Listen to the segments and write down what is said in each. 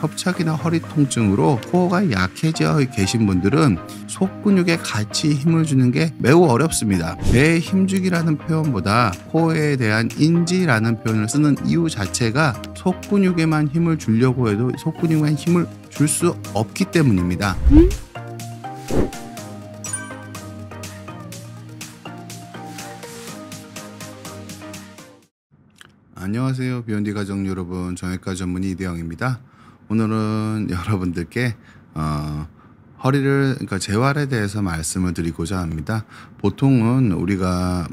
협착이나 허리 통증으로 코어가 약해져 계신 분들은 속 근육에 같이 힘을 주는 게 매우 어렵습니다. 배에 힘주기라는 표현보다 코어에 대한 인지라는 표현을 쓰는 이유 자체가 속 근육에만 힘을 주려고 해도 속 근육에만 힘을 줄 수 없기 때문입니다. 안녕하세요. 비욘디 가족 여러분, 정형외과 전문의 이대영입니다. 오늘은 여러분들께 허리를 재활에 대해서 말씀을 드리고자 합니다. 보통은 우리가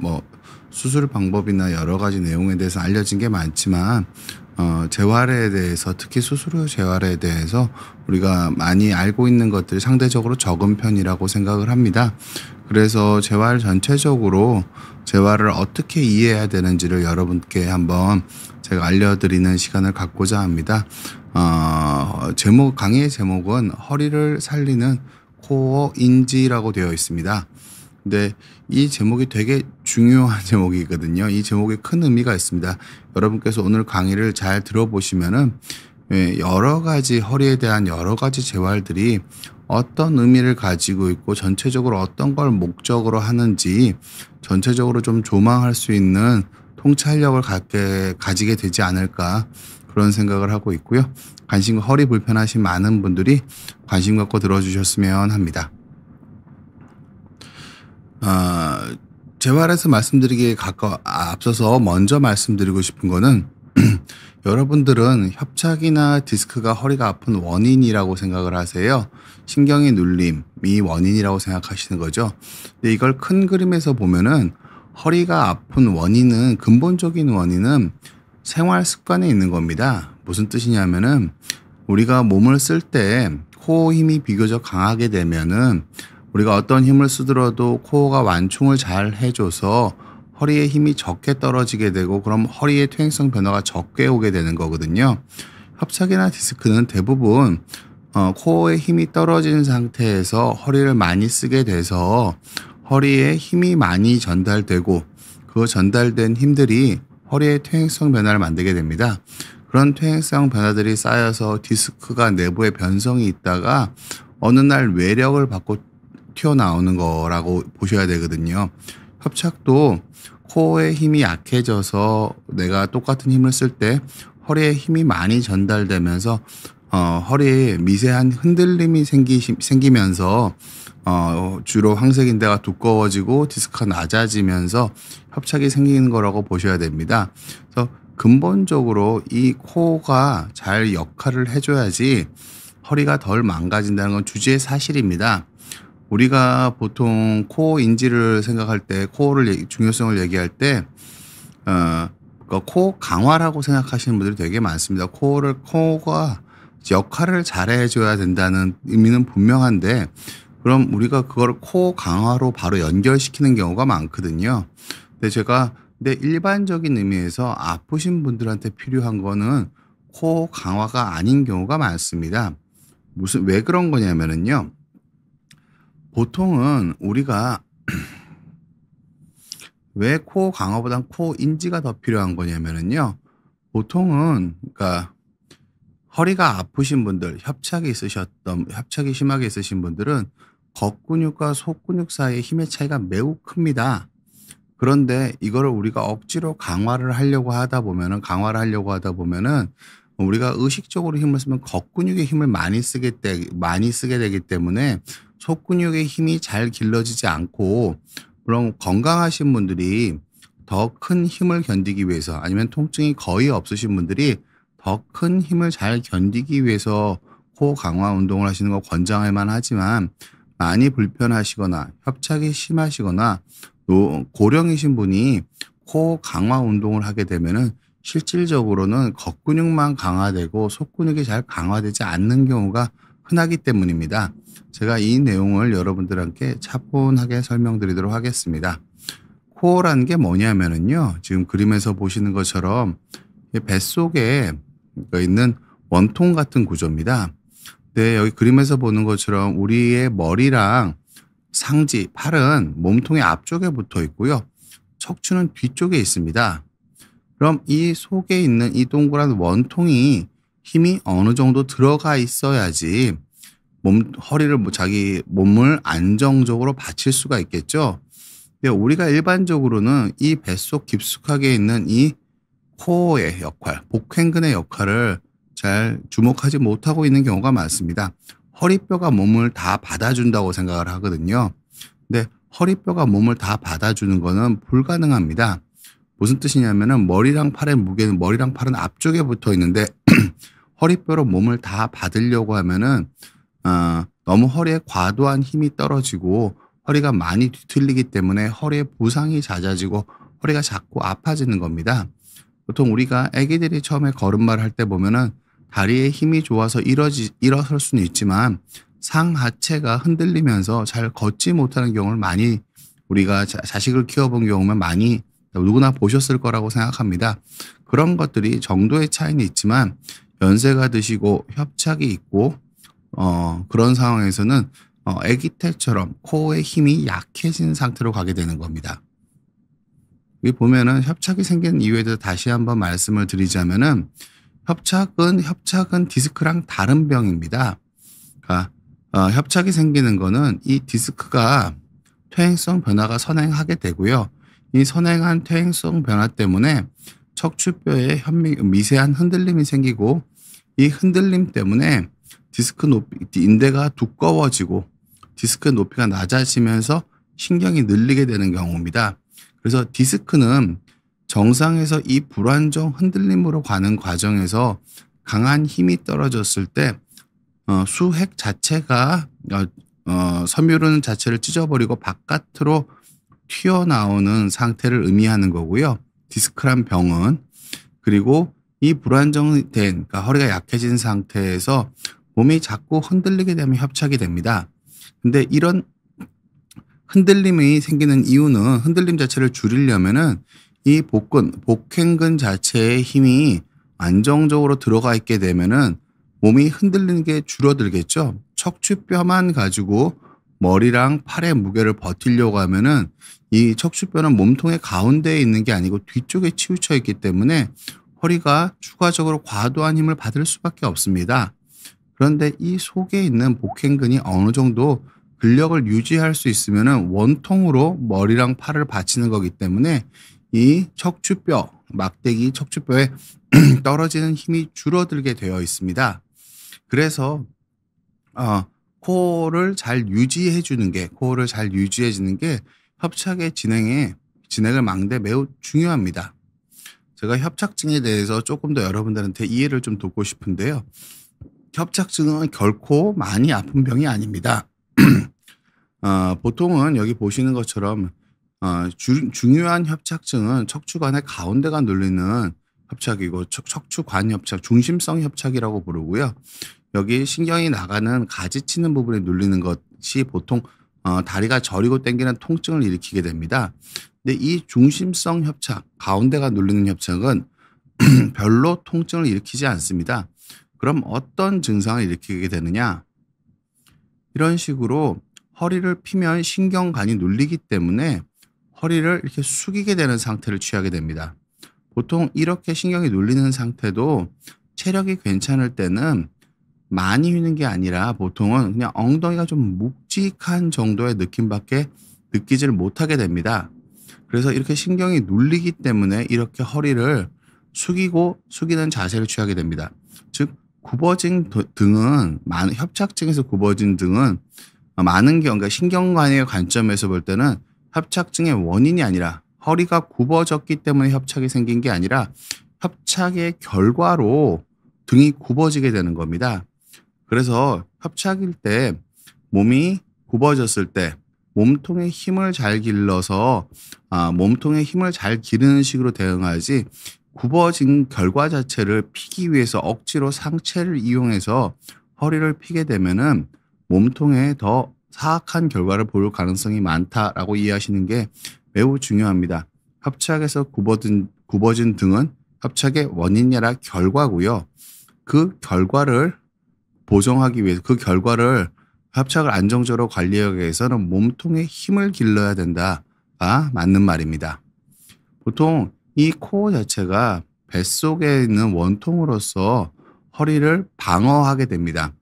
수술 방법이나 여러 가지 내용에 대해서 알려진 게 많지만 재활에 대해서, 특히 수술 후 재활에 대해서 우리가 많이 알고 있는 것들이 상대적으로 적은 편이라고 생각을 합니다. 그래서 재활 전체적으로 재활을 어떻게 이해해야 되는지를 여러분께 한번 제가 알려드리는 시간을 갖고자 합니다. 강의의 제목은 허리를 살리는 코어 인지라고 되어 있습니다. 근데 이 제목이 되게 중요한 제목이거든요. 이 제목에 큰 의미가 있습니다. 여러분께서 오늘 강의를 잘 들어보시면은 여러 가지 허리에 대한 여러 가지 재활들이 어떤 의미를 가지고 있고 전체적으로 어떤 걸 목적으로 하는지 전체적으로 좀 조망할 수 있는 통찰력을 가지게 되지 않을까, 그런 생각을 하고 있고요. 허리 불편하신 많은 분들이 관심 갖고 들어주셨으면 합니다. 재활에서 말씀드리기에 앞서서 먼저 말씀드리고 싶은 거는 여러분들은 협착이나 디스크가 허리가 아픈 원인이라고 생각을 하세요. 신경의 눌림이 원인이라고 생각하시는 거죠. 근데 이걸 큰 그림에서 보면은 허리가 아픈 원인은, 근본적인 원인은 생활 습관에 있는 겁니다. 무슨 뜻이냐면은 우리가 몸을 쓸 때 코어 힘이 비교적 강하게 되면은 우리가 어떤 힘을 쓰더라도 코어가 완충을 잘 해줘서 허리에 힘이 적게 떨어지게 되고, 그럼 허리의 퇴행성 변화가 적게 오게 되는 거거든요. 협착이나 디스크는 대부분 코어에 힘이 떨어진 상태에서 허리를 많이 쓰게 돼서 허리에 힘이 많이 전달되고, 그 전달된 힘들이 허리의 퇴행성 변화를 만들게 됩니다. 그런 퇴행성 변화들이 쌓여서 디스크가 내부에 변성이 있다가 어느 날 외력을 받고 튀어나오는 거라고 보셔야 되거든요. 협착도 코어의 힘이 약해져서 내가 똑같은 힘을 쓸 때 허리에 힘이 많이 전달되면서 허리에 미세한 흔들림이 생기면서 주로 황색인대가 두꺼워지고 디스크가 낮아지면서 협착이 생기는 거라고 보셔야 됩니다. 그래서 근본적으로 이 코어가 잘 역할을 해줘야지 허리가 덜 망가진다는 건 주지의 사실입니다. 우리가 보통 코어 인지를 생각할 때, 중요성을 얘기할 때 코어 강화라고 생각하시는 분들이 되게 많습니다. 코어가 역할을 잘 해줘야 된다는 의미는 분명한데, 그럼 우리가 그걸 코어 강화로 바로 연결시키는 경우가 많거든요. 근데 일반적인 의미에서 아프신 분들한테 필요한 거는 코어 강화가 아닌 경우가 많습니다. 왜 그런 거냐면은요. 보통은 우리가 왜 코어 강화보단 코어 인지가 더 필요한 거냐면은요. 보통은 허리가 아프신 분들, 협착이 심하게 있으신 분들은 겉근육과 속근육 사이의 힘의 차이가 매우 큽니다. 그런데 이거를 우리가 억지로 강화를 하려고 하다 보면은 우리가 의식적으로 힘을 쓰면 겉근육의 힘을 많이 쓰게 되기 때문에 속근육의 힘이 잘 길러지지 않고, 그럼 건강하신 분들이 더 큰 힘을 견디기 위해서, 아니면 통증이 거의 없으신 분들이 더 큰 힘을 잘 견디기 위해서 코어 강화 운동을 하시는 거 권장할 만하지만, 많이 불편하시거나 협착이 심하시거나 고령이신 분이 코어 강화 운동을 하게 되면은 실질적으로는 겉근육만 강화되고 속근육이 잘 강화되지 않는 경우가 흔하기 때문입니다. 제가 이 내용을 여러분들께 차분하게 설명드리도록 하겠습니다. 코어라는 게 뭐냐면은요, 지금 그림에서 보시는 것처럼 뱃속에 있는 원통 같은 구조입니다. 네, 여기 그림에서 보는 것처럼 우리의 머리랑 상지, 팔은 몸통의 앞쪽에 붙어 있고요. 척추는 뒤쪽에 있습니다. 그럼 이 속에 있는 이 동그란 원통이 힘이 어느 정도 들어가 있어야지 허리를 자기 몸을 안정적으로 받칠 수가 있겠죠. 근데 우리가 일반적으로는 이 뱃속 깊숙하게 있는 이 코어의 역할, 복횡근의 역할을 잘 주목하지 못하고 있는 경우가 많습니다. 허리뼈가 몸을 다 받아준다고 생각을 하거든요. 근데 허리뼈가 몸을 다 받아주는 거는 불가능합니다. 무슨 뜻이냐면은 머리랑 팔의 무게는 머리랑 팔은 앞쪽에 붙어 있는데 허리뼈로 몸을 다 받으려고 하면은 너무 허리에 과도한 힘이 떨어지고 허리가 많이 뒤틀리기 때문에 허리에 부상이 잦아지고 허리가 자꾸 아파지는 겁니다. 보통 우리가 아기들이 처음에 걸음마를 할 때 보면은 다리에 힘이 좋아서 일어설 수는 있지만 상하체가 흔들리면서 잘 걷지 못하는 경우를 많이 우리가 자식을 키워본 경우면 많이 누구나 보셨을 거라고 생각합니다. 그런 것들이 정도의 차이는 있지만 연세가 드시고 협착이 있고 그런 상황에서는 아기 때처럼 코어의 힘이 약해진 상태로 가게 되는 겁니다. 여기 보면은 협착이 생기는 이유에 대해서 다시 한번 말씀을 드리자면은 협착은 디스크랑 다른 병입니다. 그러니까 협착이 생기는 거는 이 디스크가 퇴행성 변화가 선행하게 되고요. 이 선행한 퇴행성 변화 때문에 척추뼈에 미세한 흔들림이 생기고 이 흔들림 때문에 디스크 높이, 인대가 두꺼워지고 디스크 높이가 낮아지면서 신경이 늘리게 되는 경우입니다. 그래서 디스크는 정상에서 이 불안정 흔들림으로 가는 과정에서 강한 힘이 떨어졌을 때 수핵 자체가 섬유륜 자체를 찢어버리고 바깥으로 튀어나오는 상태를 의미하는 거고요. 디스크란 병은. 그리고 이 불안정된, 그러니까 허리가 약해진 상태에서 몸이 자꾸 흔들리게 되면 협착이 됩니다. 근데 이런 흔들림이 생기는 이유는 흔들림 자체를 줄이려면은 이 복횡근 자체의 힘이 안정적으로 들어가 있게 되면은 몸이 흔들리는 게 줄어들겠죠. 척추뼈만 가지고 머리랑 팔의 무게를 버티려고 하면은 이 척추뼈는 몸통의 가운데에 있는 게 아니고 뒤쪽에 치우쳐 있기 때문에 허리가 추가적으로 과도한 힘을 받을 수밖에 없습니다. 그런데 이 속에 있는 복횡근이 어느 정도 근력을 유지할 수 있으면은 원통으로 머리랑 팔을 받치는 거기 때문에 이 척추뼈, 막대기 척추뼈에 떨어지는 힘이 줄어들게 되어 있습니다. 그래서 코어를 잘 유지해 주는 게 협착의 진행을 막는 데 매우 중요합니다. 제가 협착증에 대해서 조금 더 여러분들한테 이해를 좀 돕고 싶은데요. 협착증은 결코 많이 아픈 병이 아닙니다. 보통은 여기 보시는 것처럼 중요한 협착증은 척추관의 가운데가 눌리는 협착이고 척추관 협착, 중심성 협착이라고 부르고요. 여기 신경이 나가는 가지치는 부분에 눌리는 것이 보통 다리가 저리고 당기는 통증을 일으키게 됩니다. 근데 이 중심성 협착, 가운데가 눌리는 협착은 별로 통증을 일으키지 않습니다. 그럼 어떤 증상을 일으키게 되느냐? 이런 식으로 허리를 피면 신경관이 눌리기 때문에 허리를 이렇게 숙이게 되는 상태를 취하게 됩니다. 보통 이렇게 신경이 눌리는 상태도 체력이 괜찮을 때는 많이 휘는 게 아니라 보통은 그냥 엉덩이가 좀 묵직한 정도의 느낌밖에 느끼지를 못하게 됩니다. 그래서 이렇게 신경이 눌리기 때문에 이렇게 허리를 숙이는 자세를 취하게 됩니다. 즉 굽어진 등은 협착증에서 굽어진 등은 많은 경우, 그러니까 신경관의 관점에서 볼 때는 협착증의 원인이 아니라 허리가 굽어졌기 때문에 협착이 생긴 게 아니라 협착의 결과로 등이 굽어지게 되는 겁니다. 그래서 협착일 때 몸이 굽어졌을 때 몸통에 힘을 잘 길러서 몸통에 힘을 잘 기르는 식으로 대응하지 굽어진 결과 자체를 피기 위해서 억지로 상체를 이용해서 허리를 피게 되면은 몸통에 더 사악한 결과를 볼 가능성이 많다라고 이해하시는 게 매우 중요합니다. 협착에서 굽어진 등은 협착의 원인이 아니라 결과고요. 그 결과를 보정하기 위해서 그 결과를 협착을 안정적으로 관리하기 위해서는 몸통에 힘을 길러야 된다가 맞는 말입니다. 보통 이 코어 자체가 뱃속에 있는 원통으로서 허리를 방어하게 됩니다.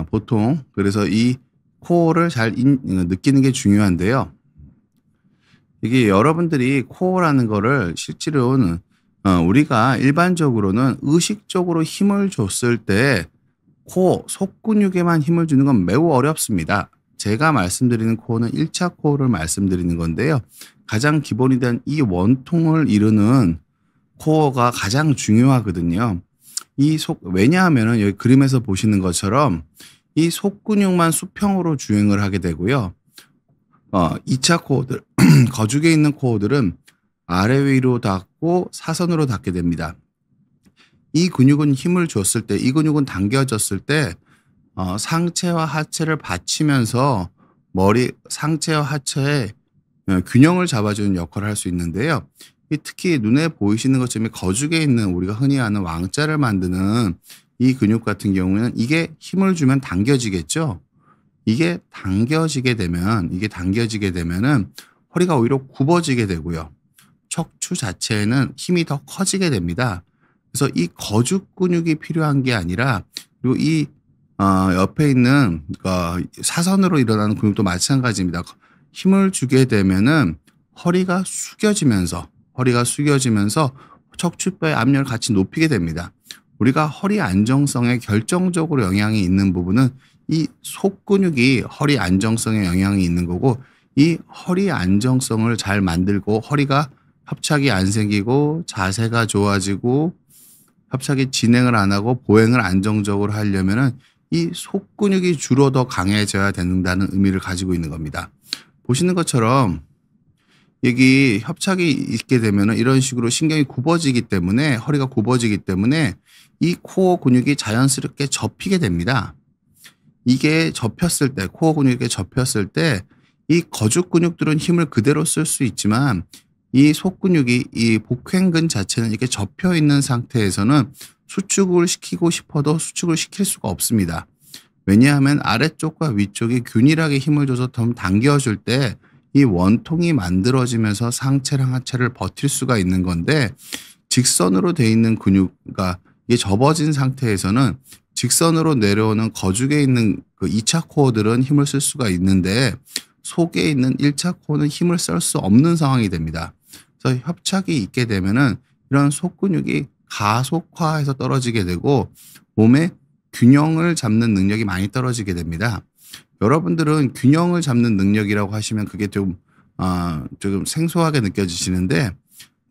보통 그래서 이 코어를 잘 느끼는 게 중요한데요. 이게 여러분들이 코어라는 거를 실제로는 우리가 일반적으로는 의식적으로 힘을 줬을 때 코어, 속근육에만 힘을 주는 건 매우 어렵습니다. 제가 말씀드리는 코어는 1차 코어를 말씀드리는 건데요. 가장 기본이 된 이 원통을 이루는 코어가 가장 중요하거든요. 왜냐하면은 여기 그림에서 보시는 것처럼 이 속근육만 수평으로 주행을 하게 되고요. 2차 코어들, 거죽에 있는 코어들은 아래 위로 닿고 사선으로 닿게 됩니다. 이 근육은 힘을 줬을 때, 이 근육은 당겨졌을 때, 상체와 하체를 받치면서 상체와 하체의 균형을 잡아주는 역할을 할 수 있는데요. 특히 눈에 보이시는 것처럼 거죽에 있는 우리가 흔히 아는 왕자를 만드는 이 근육 같은 경우에는 이게 힘을 주면 당겨지겠죠. 이게 당겨지게 되면은 허리가 오히려 굽어지게 되고요. 척추 자체에는 힘이 더 커지게 됩니다. 그래서 이 거죽 근육이 필요한 게 아니라 그리고 이 옆에 있는 사선으로 일어나는 근육도 마찬가지입니다. 힘을 주게 되면은 허리가 숙여지면서 척추뼈의 압력을 같이 높이게 됩니다. 우리가 허리 안정성에 결정적으로 영향이 있는 부분은 이 속근육이 허리 안정성에 영향이 있는 거고, 이 허리 안정성을 잘 만들고 허리가 협착이 안 생기고 자세가 좋아지고 협착이 진행을 안 하고 보행을 안정적으로 하려면은 이 속근육이 주로 더 강해져야 된다는 의미를 가지고 있는 겁니다. 보시는 것처럼 여기 협착이 있게 되면은 이런 식으로 신경이 굽어지기 때문에, 허리가 굽어지기 때문에 이 코어 근육이 자연스럽게 접히게 됩니다. 이게 접혔을 때, 코어 근육에 접혔을 때 이 거죽 근육들은 힘을 그대로 쓸 수 있지만 이 속근육이, 이 복횡근 자체는 이렇게 접혀 있는 상태에서는 수축을 시키고 싶어도 수축을 시킬 수가 없습니다. 왜냐하면 아래쪽과 위쪽이 균일하게 힘을 줘서 좀 당겨줄 때 이 원통이 만들어지면서 상체랑 하체를 버틸 수가 있는 건데, 직선으로 돼 있는 근육, 그러니까 이게 접어진 상태에서는 직선으로 내려오는 거죽에 있는 그 2차 코어들은 힘을 쓸 수가 있는데 속에 있는 1차 코어는 힘을 쓸 수 없는 상황이 됩니다. 그래서 협착이 있게 되면은 이런 속근육이 가속화해서 떨어지게 되고 몸의 균형을 잡는 능력이 많이 떨어지게 됩니다. 여러분들은 균형을 잡는 능력이라고 하시면 그게 조금 생소하게 느껴지시는데,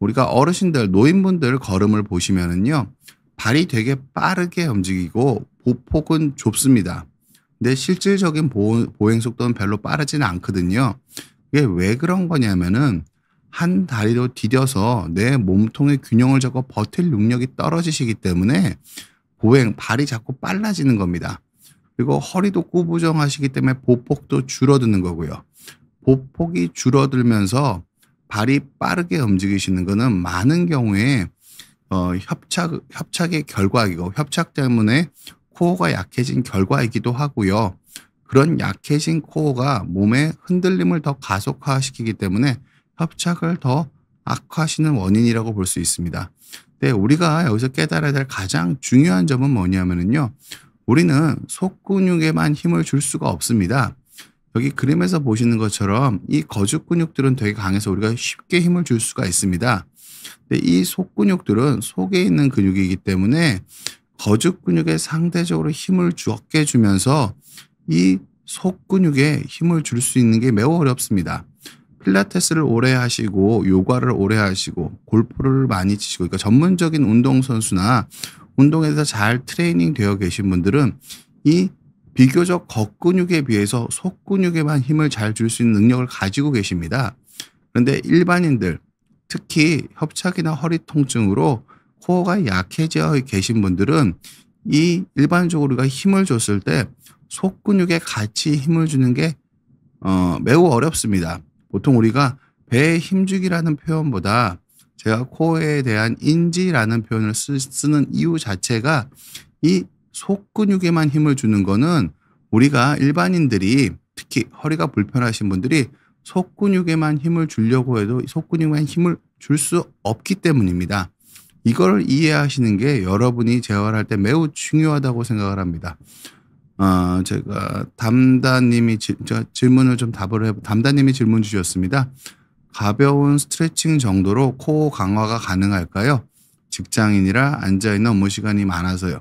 우리가 어르신들, 노인분들 걸음을 보시면은요, 발이 되게 빠르게 움직이고 보폭은 좁습니다. 근데 실질적인 보행 속도는 별로 빠르지는 않거든요. 이게 왜 그런 거냐면은 한 다리로 디뎌서 내 몸통의 균형을 잡고 버틸 능력이 떨어지시기 때문에 발이 자꾸 빨라지는 겁니다. 그리고 허리도 구부정하시기 때문에 보폭도 줄어드는 거고요. 보폭이 줄어들면서 발이 빠르게 움직이시는 거는 많은 경우에 협착의 결과이고, 협착 때문에 코어가 약해진 결과이기도 하고요. 그런 약해진 코어가 몸의 흔들림을 더 가속화시키기 때문에 협착을 더 악화시키는 원인이라고 볼 수 있습니다. 근데 우리가 여기서 깨달아야 될 가장 중요한 점은 뭐냐면요, 우리는 속근육에만 힘을 줄 수가 없습니다. 여기 그림에서 보시는 것처럼 이 거죽 근육들은 되게 강해서 우리가 쉽게 힘을 줄 수가 있습니다. 근데 이 속근육들은 속에 있는 근육이기 때문에 거죽 근육에 상대적으로 힘을 적게 주면서 이 속근육에 힘을 줄 수 있는 게 매우 어렵습니다. 필라테스를 오래 하시고 요가를 오래 하시고 골프를 많이 치시고, 그러니까 전문적인 운동선수나 운동에서 잘 트레이닝 되어 계신 분들은 이 비교적 겉근육에 비해서 속근육에만 힘을 잘 줄 수 있는 능력을 가지고 계십니다. 그런데 일반인들, 특히 협착이나 허리 통증으로 코어가 약해져 계신 분들은 이 일반적으로 우리가 힘을 줬을 때 속근육에 같이 힘을 주는 게 매우 어렵습니다. 보통 우리가 배에 힘주기라는 표현보다 제가 코어에 대한 인지라는 표현을 쓰는 이유 자체가 이 속근육에만 힘을 주는 거는 우리가 일반인들이, 특히 허리가 불편하신 분들이 속근육에만 힘을 주려고 해도 속근육에만 힘을 줄 수 없기 때문입니다. 이걸 이해하시는 게 여러분이 재활할 때 매우 중요하다고 생각을 합니다. 제가 담다님이 제가 질문을 좀 답을 담다님이 질문 주셨습니다. 가벼운 스트레칭 정도로 코 강화가 가능할까요? 직장인이라 앉아있는 업무 시간이 많아서요.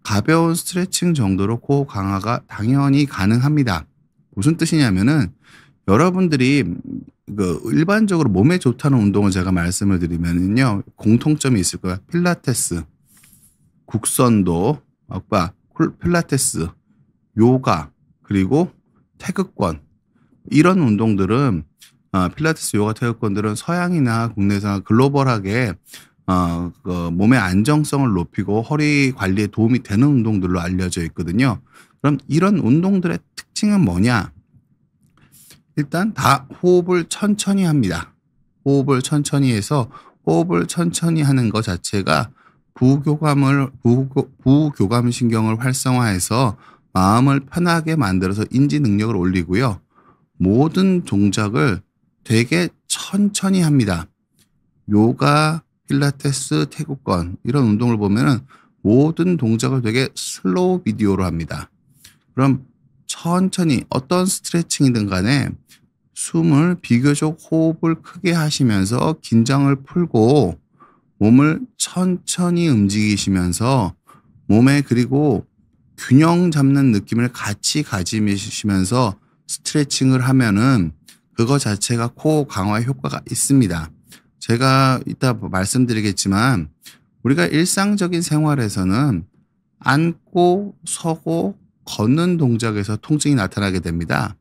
가벼운 스트레칭 정도로 코 강화가 당연히 가능합니다. 무슨 뜻이냐면은 여러분들이 일반적으로 몸에 좋다는 운동을 제가 말씀을 드리면은요, 공통점이 있을 거예요. 필라테스, 국선도, 필라테스, 요가, 그리고 태극권. 이런 운동들은 필라테스, 요가, 태극권들은 서양이나 국내에서 글로벌하게 몸의 안정성을 높이고 허리 관리에 도움이 되는 운동들로 알려져 있거든요. 그럼 이런 운동들의 특징은 뭐냐? 일단 다 호흡을 천천히 합니다. 호흡을 천천히 해서 호흡을 천천히 하는 것 자체가 부교감 신경을 활성화해서 마음을 편하게 만들어서 인지 능력을 올리고요. 모든 동작을 되게 천천히 합니다. 요가, 필라테스, 태극권 이런 운동을 보면은 모든 동작을 되게 슬로우 비디오로 합니다. 그럼 천천히 어떤 스트레칭이든 간에 숨을 비교적 호흡을 크게 하시면서 긴장을 풀고 몸을 천천히 움직이시면서 몸에 그리고 균형 잡는 느낌을 같이 가지시면서 스트레칭을 하면은 그거 자체가 코 강화 효과가 있습니다. 제가 이따 말씀드리겠지만 우리가 일상적인 생활에서는 앉고 서고 걷는 동작에서 통증이 나타나게 됩니다.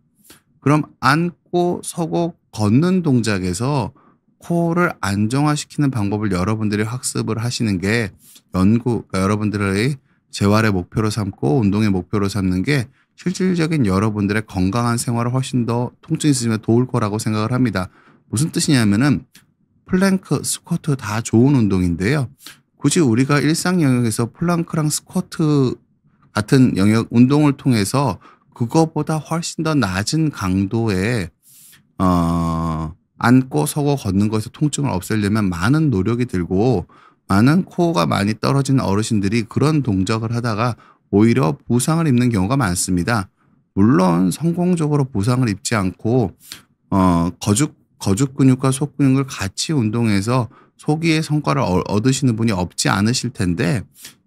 그럼 앉고 서고 걷는 동작에서 코를 안정화시키는 방법을 여러분들이 학습을 하시는 게 그러니까 여러분들의 재활의 목표로 삼고 운동의 목표로 삼는 게 실질적인 여러분들의 건강한 생활을 훨씬 더 통증이 있으시면 도울 거라고 생각을 합니다. 무슨 뜻이냐면은 플랭크, 스쿼트 다 좋은 운동인데요. 굳이 우리가 일상 영역에서 플랭크랑 스쿼트 같은 영역 운동을 통해서 그거보다 훨씬 더 낮은 강도의 앉고 서고 걷는 것에서 통증을 없애려면 많은 노력이 들고 많은 코어가 많이 떨어진 어르신들이 그런 동작을 하다가 오히려 부상을 입는 경우가 많습니다. 물론 성공적으로 부상을 입지 않고 거죽 근육과 속 근육을 같이 운동해서 소기의 성과를 얻으시는 분이 없지 않으실 텐데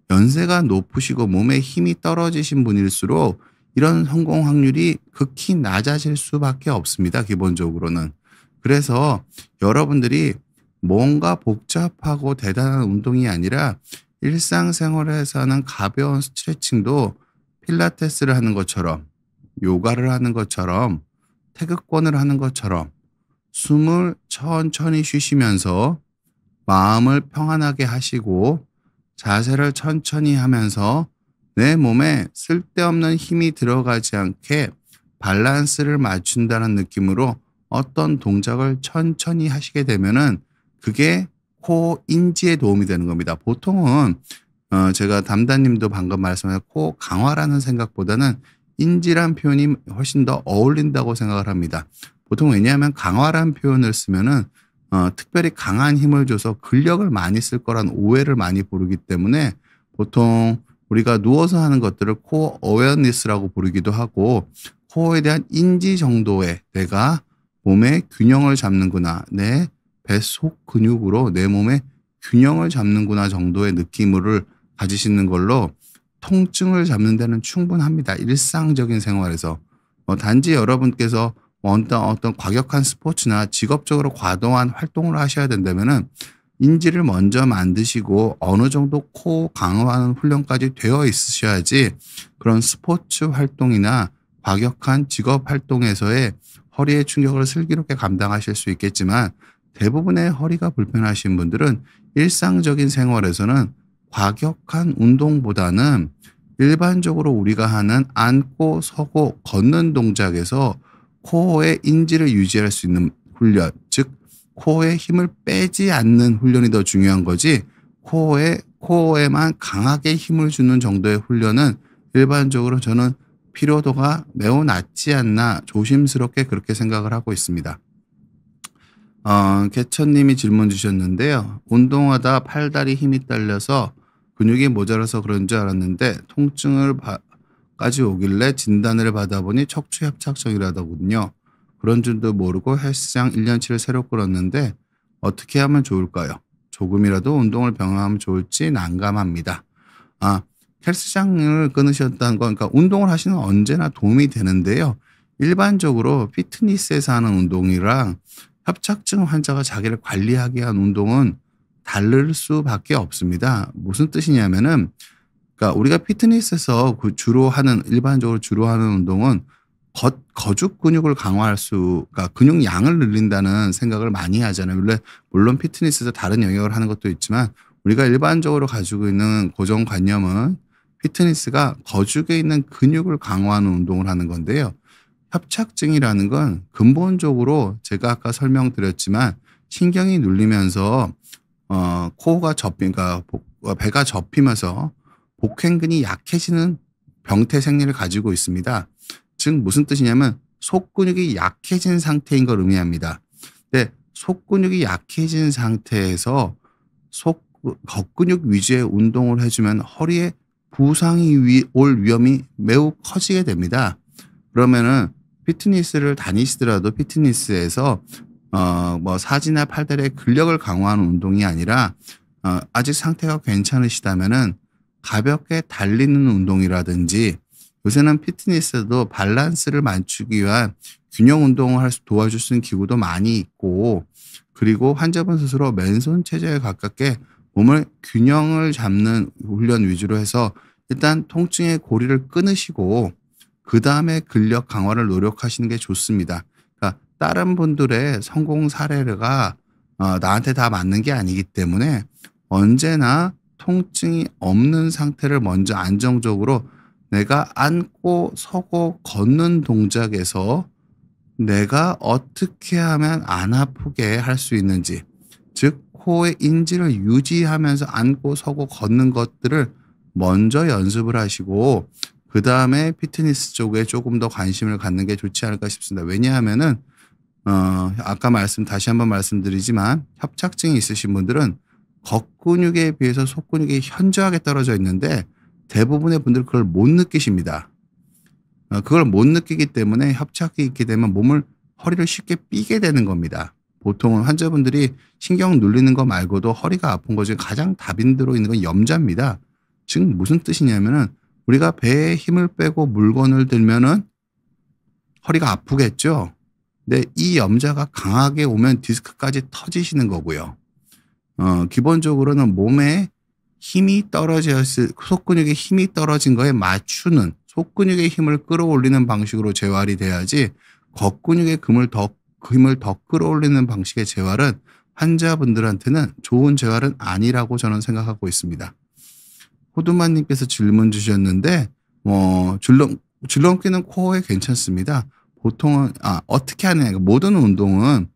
연세가 높으시고 몸에 힘이 떨어지신 분일수록 이런 성공 확률이 극히 낮아질 수밖에 없습니다. 기본적으로는. 그래서 여러분들이 뭔가 복잡하고 대단한 운동이 아니라 일상생활에서 하는 가벼운 스트레칭도 필라테스를 하는 것처럼 요가를 하는 것처럼 태극권을 하는 것처럼 숨을 천천히 쉬시면서 마음을 평안하게 하시고 자세를 천천히 하면서 내 몸에 쓸데없는 힘이 들어가지 않게 밸런스를 맞춘다는 느낌으로 어떤 동작을 천천히 하시게 되면은 그게 코 인지에 도움이 되는 겁니다. 보통은 제가 담다님도 방금 말씀하신 코 강화라는 생각보다는 인지란 표현이 훨씬 더 어울린다고 생각을 합니다. 보통 왜냐하면 강화란 표현을 쓰면은 특별히 강한 힘을 줘서 근력을 많이 쓸 거란 오해를 많이 부르기 때문에 보통 우리가 누워서 하는 것들을 코어 어웨어니스라고 부르기도 하고 코어에 대한 인지 정도의 내가 몸의 균형을 잡는구나. 내 뱃속 근육으로 내 몸의 균형을 잡는구나 정도의 느낌을 가지시는 걸로 통증을 잡는 데는 충분합니다. 일상적인 생활에서. 단지 여러분께서 어떤 과격한 스포츠나 직업적으로 과도한 활동을 하셔야 된다면은 인지를 먼저 만드시고 어느 정도 코 강화하는 훈련까지 되어 있으셔야지 그런 스포츠 활동이나 과격한 직업 활동에서의 허리의 충격을 슬기롭게 감당하실 수 있겠지만 대부분의 허리가 불편하신 분들은 일상적인 생활에서는 과격한 운동보다는 일반적으로 우리가 하는 앉고 서고 걷는 동작에서 코어의 인지를 유지할 수 있는 훈련, 즉 코어에 힘을 빼지 않는 훈련이 더 중요한 거지 코어에만 강하게 힘을 주는 정도의 훈련은 일반적으로 저는 필요도가 매우 낮지 않나 조심스럽게 그렇게 생각을 하고 있습니다. 개천님이 질문 주셨는데요. 운동하다 팔다리 힘이 딸려서 근육이 모자라서 그런 줄 알았는데 까지 오길래 진단을 받아보니 척추 협착증이라더군요. 그런 줄도 모르고 헬스장 1년치를 새로 끌었는데 어떻게 하면 좋을까요? 조금이라도 운동을 병행하면 좋을지 난감합니다. 아, 헬스장을 끊으셨다는 건, 그러니까 운동을 하시는 건 언제나 도움이 되는데요. 일반적으로 피트니스에서 하는 운동이랑 협착증 환자가 자기를 관리하게 한 운동은 다를 수밖에 없습니다. 무슨 뜻이냐면은, 그러니까 우리가 피트니스에서 일반적으로 주로 하는 운동은 거죽 근육을 그러니까 근육 양을 늘린다는 생각을 많이 하잖아요. 물론 피트니스에서 다른 영역을 하는 것도 있지만 우리가 일반적으로 가지고 있는 고정관념은 피트니스가 거죽에 있는 근육을 강화하는 운동을 하는 건데요. 협착증이라는 건 근본적으로 제가 아까 설명드렸지만 신경이 눌리면서 그러니까 배가 접히면서 복횡근이 약해지는 병태 생리를 가지고 있습니다. 즉 무슨 뜻이냐면 속근육이 약해진 상태인 걸 의미합니다. 근데 속근육이 약해진 상태에서 겉근육 위주의 운동을 해주면 허리에 부상이 올 위험이 매우 커지게 됩니다. 그러면은 피트니스를 다니시더라도 피트니스에서 사지나 팔다리의 근력을 강화하는 운동이 아니라 아직 상태가 괜찮으시다면은 가볍게 달리는 운동이라든지 요새는 피트니스도 밸런스를 맞추기 위한 균형 운동을 도와줄 수 있는 기구도 많이 있고 그리고 환자분 스스로 맨손 체제에 가깝게 몸을 균형을 잡는 훈련 위주로 해서 일단 통증의 고리를 끊으시고 그 다음에 근력 강화를 노력하시는 게 좋습니다. 그러니까 다른 분들의 성공 사례가 나한테 다 맞는 게 아니기 때문에 언제나 통증이 없는 상태를 먼저 안정적으로 내가 앉고 서고 걷는 동작에서 내가 어떻게 하면 안 아프게 할 수 있는지, 즉 코어의 인지를 유지하면서 앉고 서고 걷는 것들을 먼저 연습을 하시고 그 다음에 피트니스 쪽에 조금 더 관심을 갖는 게 좋지 않을까 싶습니다. 왜냐하면은 아까 다시 한번 말씀드리지만 협착증이 있으신 분들은 겉근육에 비해서 속근육이 현저하게 떨어져 있는데 대부분의 분들 그걸 못 느끼십니다. 그걸 못 느끼기 때문에 협착이 있게 되면 허리를 쉽게 삐게 되는 겁니다. 보통은 환자분들이 신경 눌리는 거 말고도 허리가 아픈 거 중에 가장 다빈 들어 있는 건 염자입니다. 즉 무슨 뜻이냐면은 우리가 배에 힘을 빼고 물건을 들면은 허리가 아프겠죠. 근데 이 염자가 강하게 오면 디스크까지 터지시는 거고요. 기본적으로는 몸에 속근육의 힘이 떨어진 거에 맞추는 속근육의 힘을 끌어올리는 방식으로 재활이 돼야지 겉근육의 힘을 더 끌어올리는 방식의 재활은 환자분들한테는 좋은 재활은 아니라고 저는 생각하고 있습니다. 호두만님께서 질문 주셨는데 줄넘기는 코어에 괜찮습니다. 보통은 어떻게 하느냐, 모든 운동은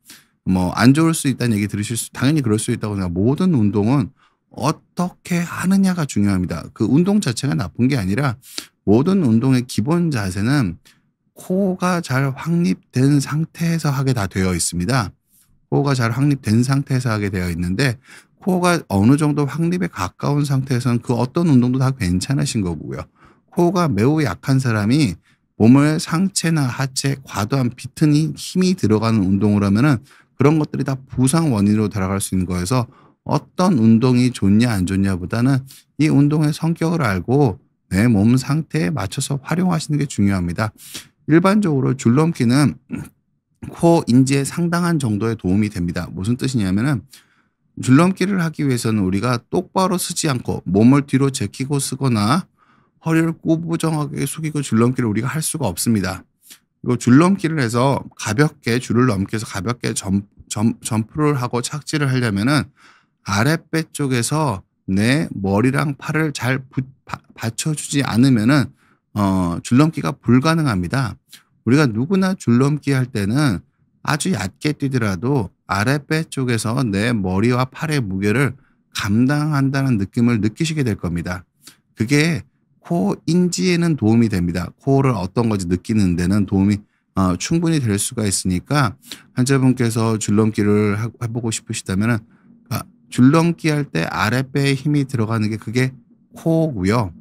안 좋을 수 있다는 얘기 당연히 그럴 수 있다고 생각합니다. 모든 운동은 어떻게 하느냐가 중요합니다. 그 운동 자체가 나쁜 게 아니라 모든 운동의 기본 자세는 코어가 잘 확립된 상태에서 하게 다 되어 있습니다. 코어가 잘 확립된 상태에서 하게 되어 있는데 코어가 어느 정도 확립에 가까운 상태에서는 그 어떤 운동도 다 괜찮으신 거고요. 코어가 매우 약한 사람이 몸을 상체나 하체 과도한 비트니 힘이 들어가는 운동을 하면은 그런 것들이 다 부상 원인으로 돌아갈 수 있는 거여서 어떤 운동이 좋냐 안 좋냐보다는 이 운동의 성격을 알고 내 몸 상태에 맞춰서 활용하시는 게 중요합니다. 일반적으로 줄넘기는 코어 인지에 상당한 정도의 도움이 됩니다. 무슨 뜻이냐면은 줄넘기를 하기 위해서는 우리가 똑바로 서지 않고 몸을 뒤로 제키고 쓰거나 허리를 꾸부정하게 숙이고 줄넘기를 우리가 할 수가 없습니다. 그리고 줄넘기를 해서 가볍게 줄을 넘겨서 가볍게 점프를 하고 착지를 하려면은 아랫배 쪽에서 내 머리랑 팔을 잘 받쳐주지 않으면은 줄넘기가 불가능합니다. 우리가 누구나 줄넘기 할 때는 아주 얕게 뛰더라도 아랫배 쪽에서 내 머리와 팔의 무게를 감당한다는 느낌을 느끼시게 될 겁니다. 그게 코어 인지에는 도움이 됩니다. 코어를 어떤 건지 느끼는 데는 충분히 될 수가 있으니까 환자분께서 줄넘기를 해보고 싶으시다면은 줄넘기 할 때 아랫배에 힘이 들어가는 게 그게 코어고요.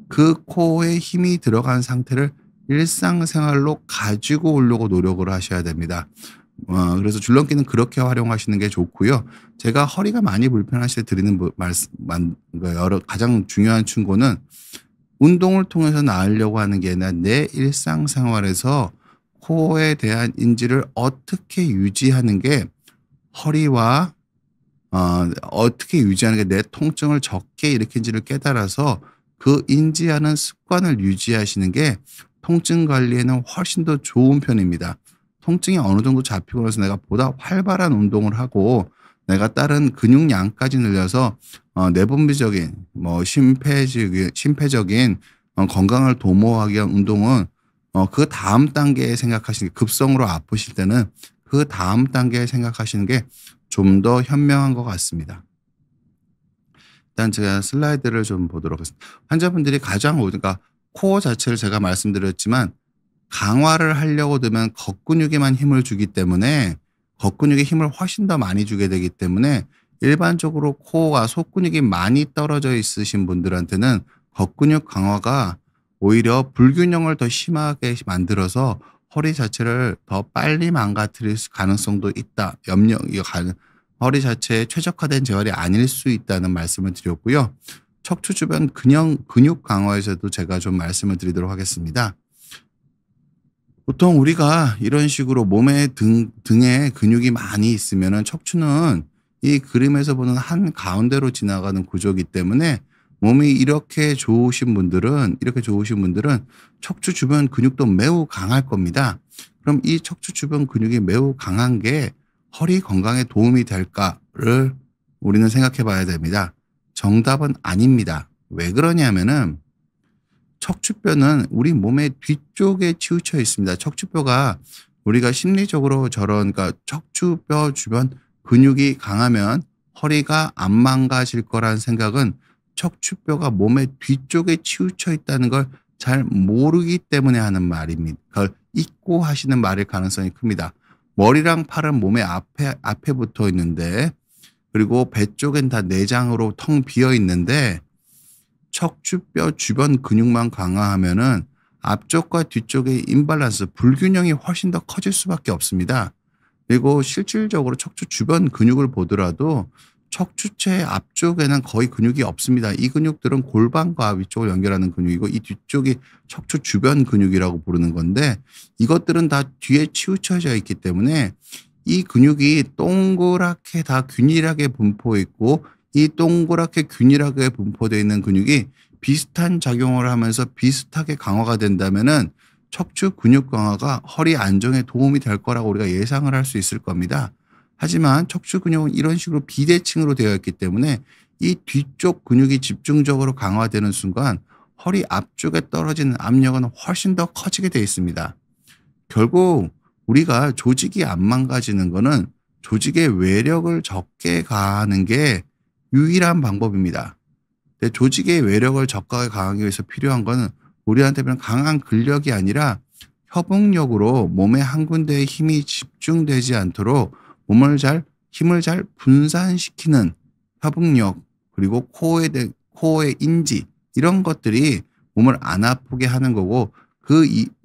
그 코어에 힘이 들어간 상태를 일상생활로 가지고 오려고 노력을 하셔야 됩니다. 그래서 줄넘기는 그렇게 활용하시는 게 좋고요. 제가 허리가 많이 불편하실 때 드리는 가장 중요한 충고는 운동을 통해서 나으려고 하는 게 아니라 내 일상생활에서 코어에 대한 인지를 어떻게 유지하는 게 허리와 어떻게 유지하는 게 내 통증을 적게 일으킨지를 깨달아서 그 인지하는 습관을 유지하시는 게 통증 관리에는 훨씬 더 좋은 편입니다. 통증이 어느 정도 잡히고 나서 내가 보다 활발한 운동을 하고 내가 다른 근육량까지 늘려서 내분비적인 심폐적인 건강을 도모하기 위한 운동은 그 다음 단계에 생각하시는 게 급성으로 아프실 때는 그 다음 단계에 생각하시는 게 좀 더 현명한 것 같습니다. 일단 제가 슬라이드를 좀 보도록 하겠습니다. 환자분들이 그러니까 코어 자체를 제가 말씀드렸지만 강화를 하려고 들면 겉근육에만 힘을 주기 때문에 겉근육에 힘을 훨씬 더 많이 주게 되기 때문에 일반적으로 코어가 속근육이 많이 떨어져 있으신 분들한테는 겉근육 강화가 오히려 불균형을 더 심하게 만들어서 허리 자체를 더 빨리 망가뜨릴 가능성도 있다. 허리 자체에 최적화된 재활이 아닐 수 있다는 말씀을 드렸고요. 척추 주변 근육 강화에서도 제가 좀 말씀을 드리도록 하겠습니다. 보통 우리가 이런 식으로 몸에 등에 근육이 많이 있으면은 척추는 이 그림에서 보는 한 가운데로 지나가는 구조이기 때문에 몸이 이렇게 좋으신 분들은 척추 주변 근육도 매우 강할 겁니다. 그럼 이 척추 주변 근육이 매우 강한 게 허리 건강에 도움이 될까를 우리는 생각해 봐야 됩니다. 정답은 아닙니다. 왜 그러냐면은 척추뼈는 우리 몸의 뒤쪽에 치우쳐 있습니다. 척추뼈가 우리가 심리적으로 그러니까 척추뼈 주변 근육이 강하면 허리가 안 망가질 거란 생각은 척추뼈가 몸의 뒤쪽에 치우쳐 있다는 걸 잘 모르기 때문에 하는 말입니다. 그걸 잊고 하시는 말일 가능성이 큽니다. 머리랑 팔은 몸의 앞에 붙어 있는데 그리고 배 쪽엔 다 내장으로 텅 비어 있는데 척추뼈 주변 근육만 강화하면은 앞쪽과 뒤쪽의 임밸런스, 불균형이 훨씬 더 커질 수밖에 없습니다. 그리고 실질적으로 척추 주변 근육을 보더라도 척추체 앞쪽에는 거의 근육이 없습니다. 이 근육들은 골반과 위쪽을 연결하는 근육이고 이 뒤쪽이 척추 주변 근육이라고 부르는 건데 이것들은 다 뒤에 치우쳐져 있기 때문에 이 근육이 동그랗게 다 균일하게 분포해 있고 이 동그랗게 균일하게 분포되어 있는 근육이 비슷한 작용을 하면서 비슷하게 강화가 된다면은 척추 근육 강화가 허리 안정에 도움이 될 거라고 우리가 예상을 할 수 있을 겁니다. 하지만 척추 근육은 이런 식으로 비대칭으로 되어 있기 때문에 이 뒤쪽 근육이 집중적으로 강화되는 순간 허리 앞쪽에 떨어지는 압력은 훨씬 더 커지게 되어 있습니다. 결국 우리가 조직이 안 망가지는 거는 조직의 외력을 적게 가하는 게 유일한 방법입니다. 근데 조직의 외력을 적게 가하기 위해서 필요한 거는 우리한테는 강한 근력이 아니라 협응력으로 몸의 한 군데에 힘이 집중되지 않도록 힘을 잘 분산시키는 협응력 그리고 코어의 인지 이런 것들이 몸을 안 아프게 하는 거고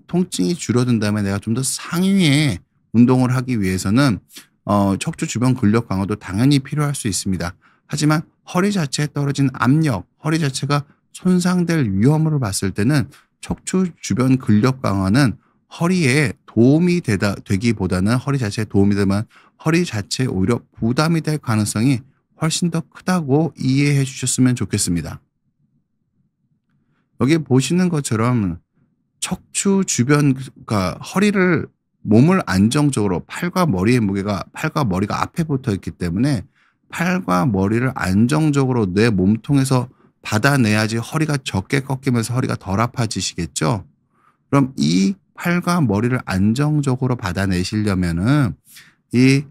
통증이 줄어든 다음에 내가 좀 더 상위의 운동을 하기 위해서는 척추 주변 근력 강화도 당연히 필요할 수 있습니다. 하지만 허리 자체에 떨어진 압력, 허리 자체가 손상될 위험을 봤을 때는 척추 주변 근력 강화는 허리에 도움이 되기보다는 허리 자체에 도움이 되면 허리 자체에 오히려 부담이 될 가능성이 훨씬 더 크다고 이해해 주셨으면 좋겠습니다. 여기 보시는 것처럼 척추 주변, 그러니까 몸을 안정적으로 팔과 머리가 앞에 붙어 있기 때문에 팔과 머리를 안정적으로 내 몸통에서 받아내야지 허리가 적게 꺾이면서 허리가 덜 아파지시겠죠? 그럼 이 팔과 머리를 안정적으로 받아내시려면은 이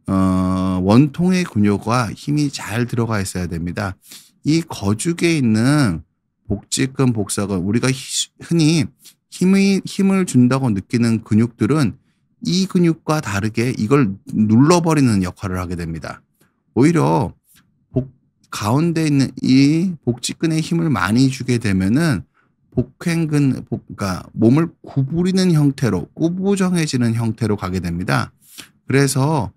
원통의 근육과 힘이 잘 들어가 있어야 됩니다. 이 거죽에 있는 복직근, 복사근 우리가 흔히 힘을 준다고 느끼는 근육들은 이 근육과 다르게 이걸 눌러버리는 역할을 하게 됩니다. 오히려 복 가운데 있는 이 복직근에 힘을 많이 주게 되면은 그러니까 몸을 구부리는 형태로 꾸부정해지는 형태로 가게 됩니다. 그래서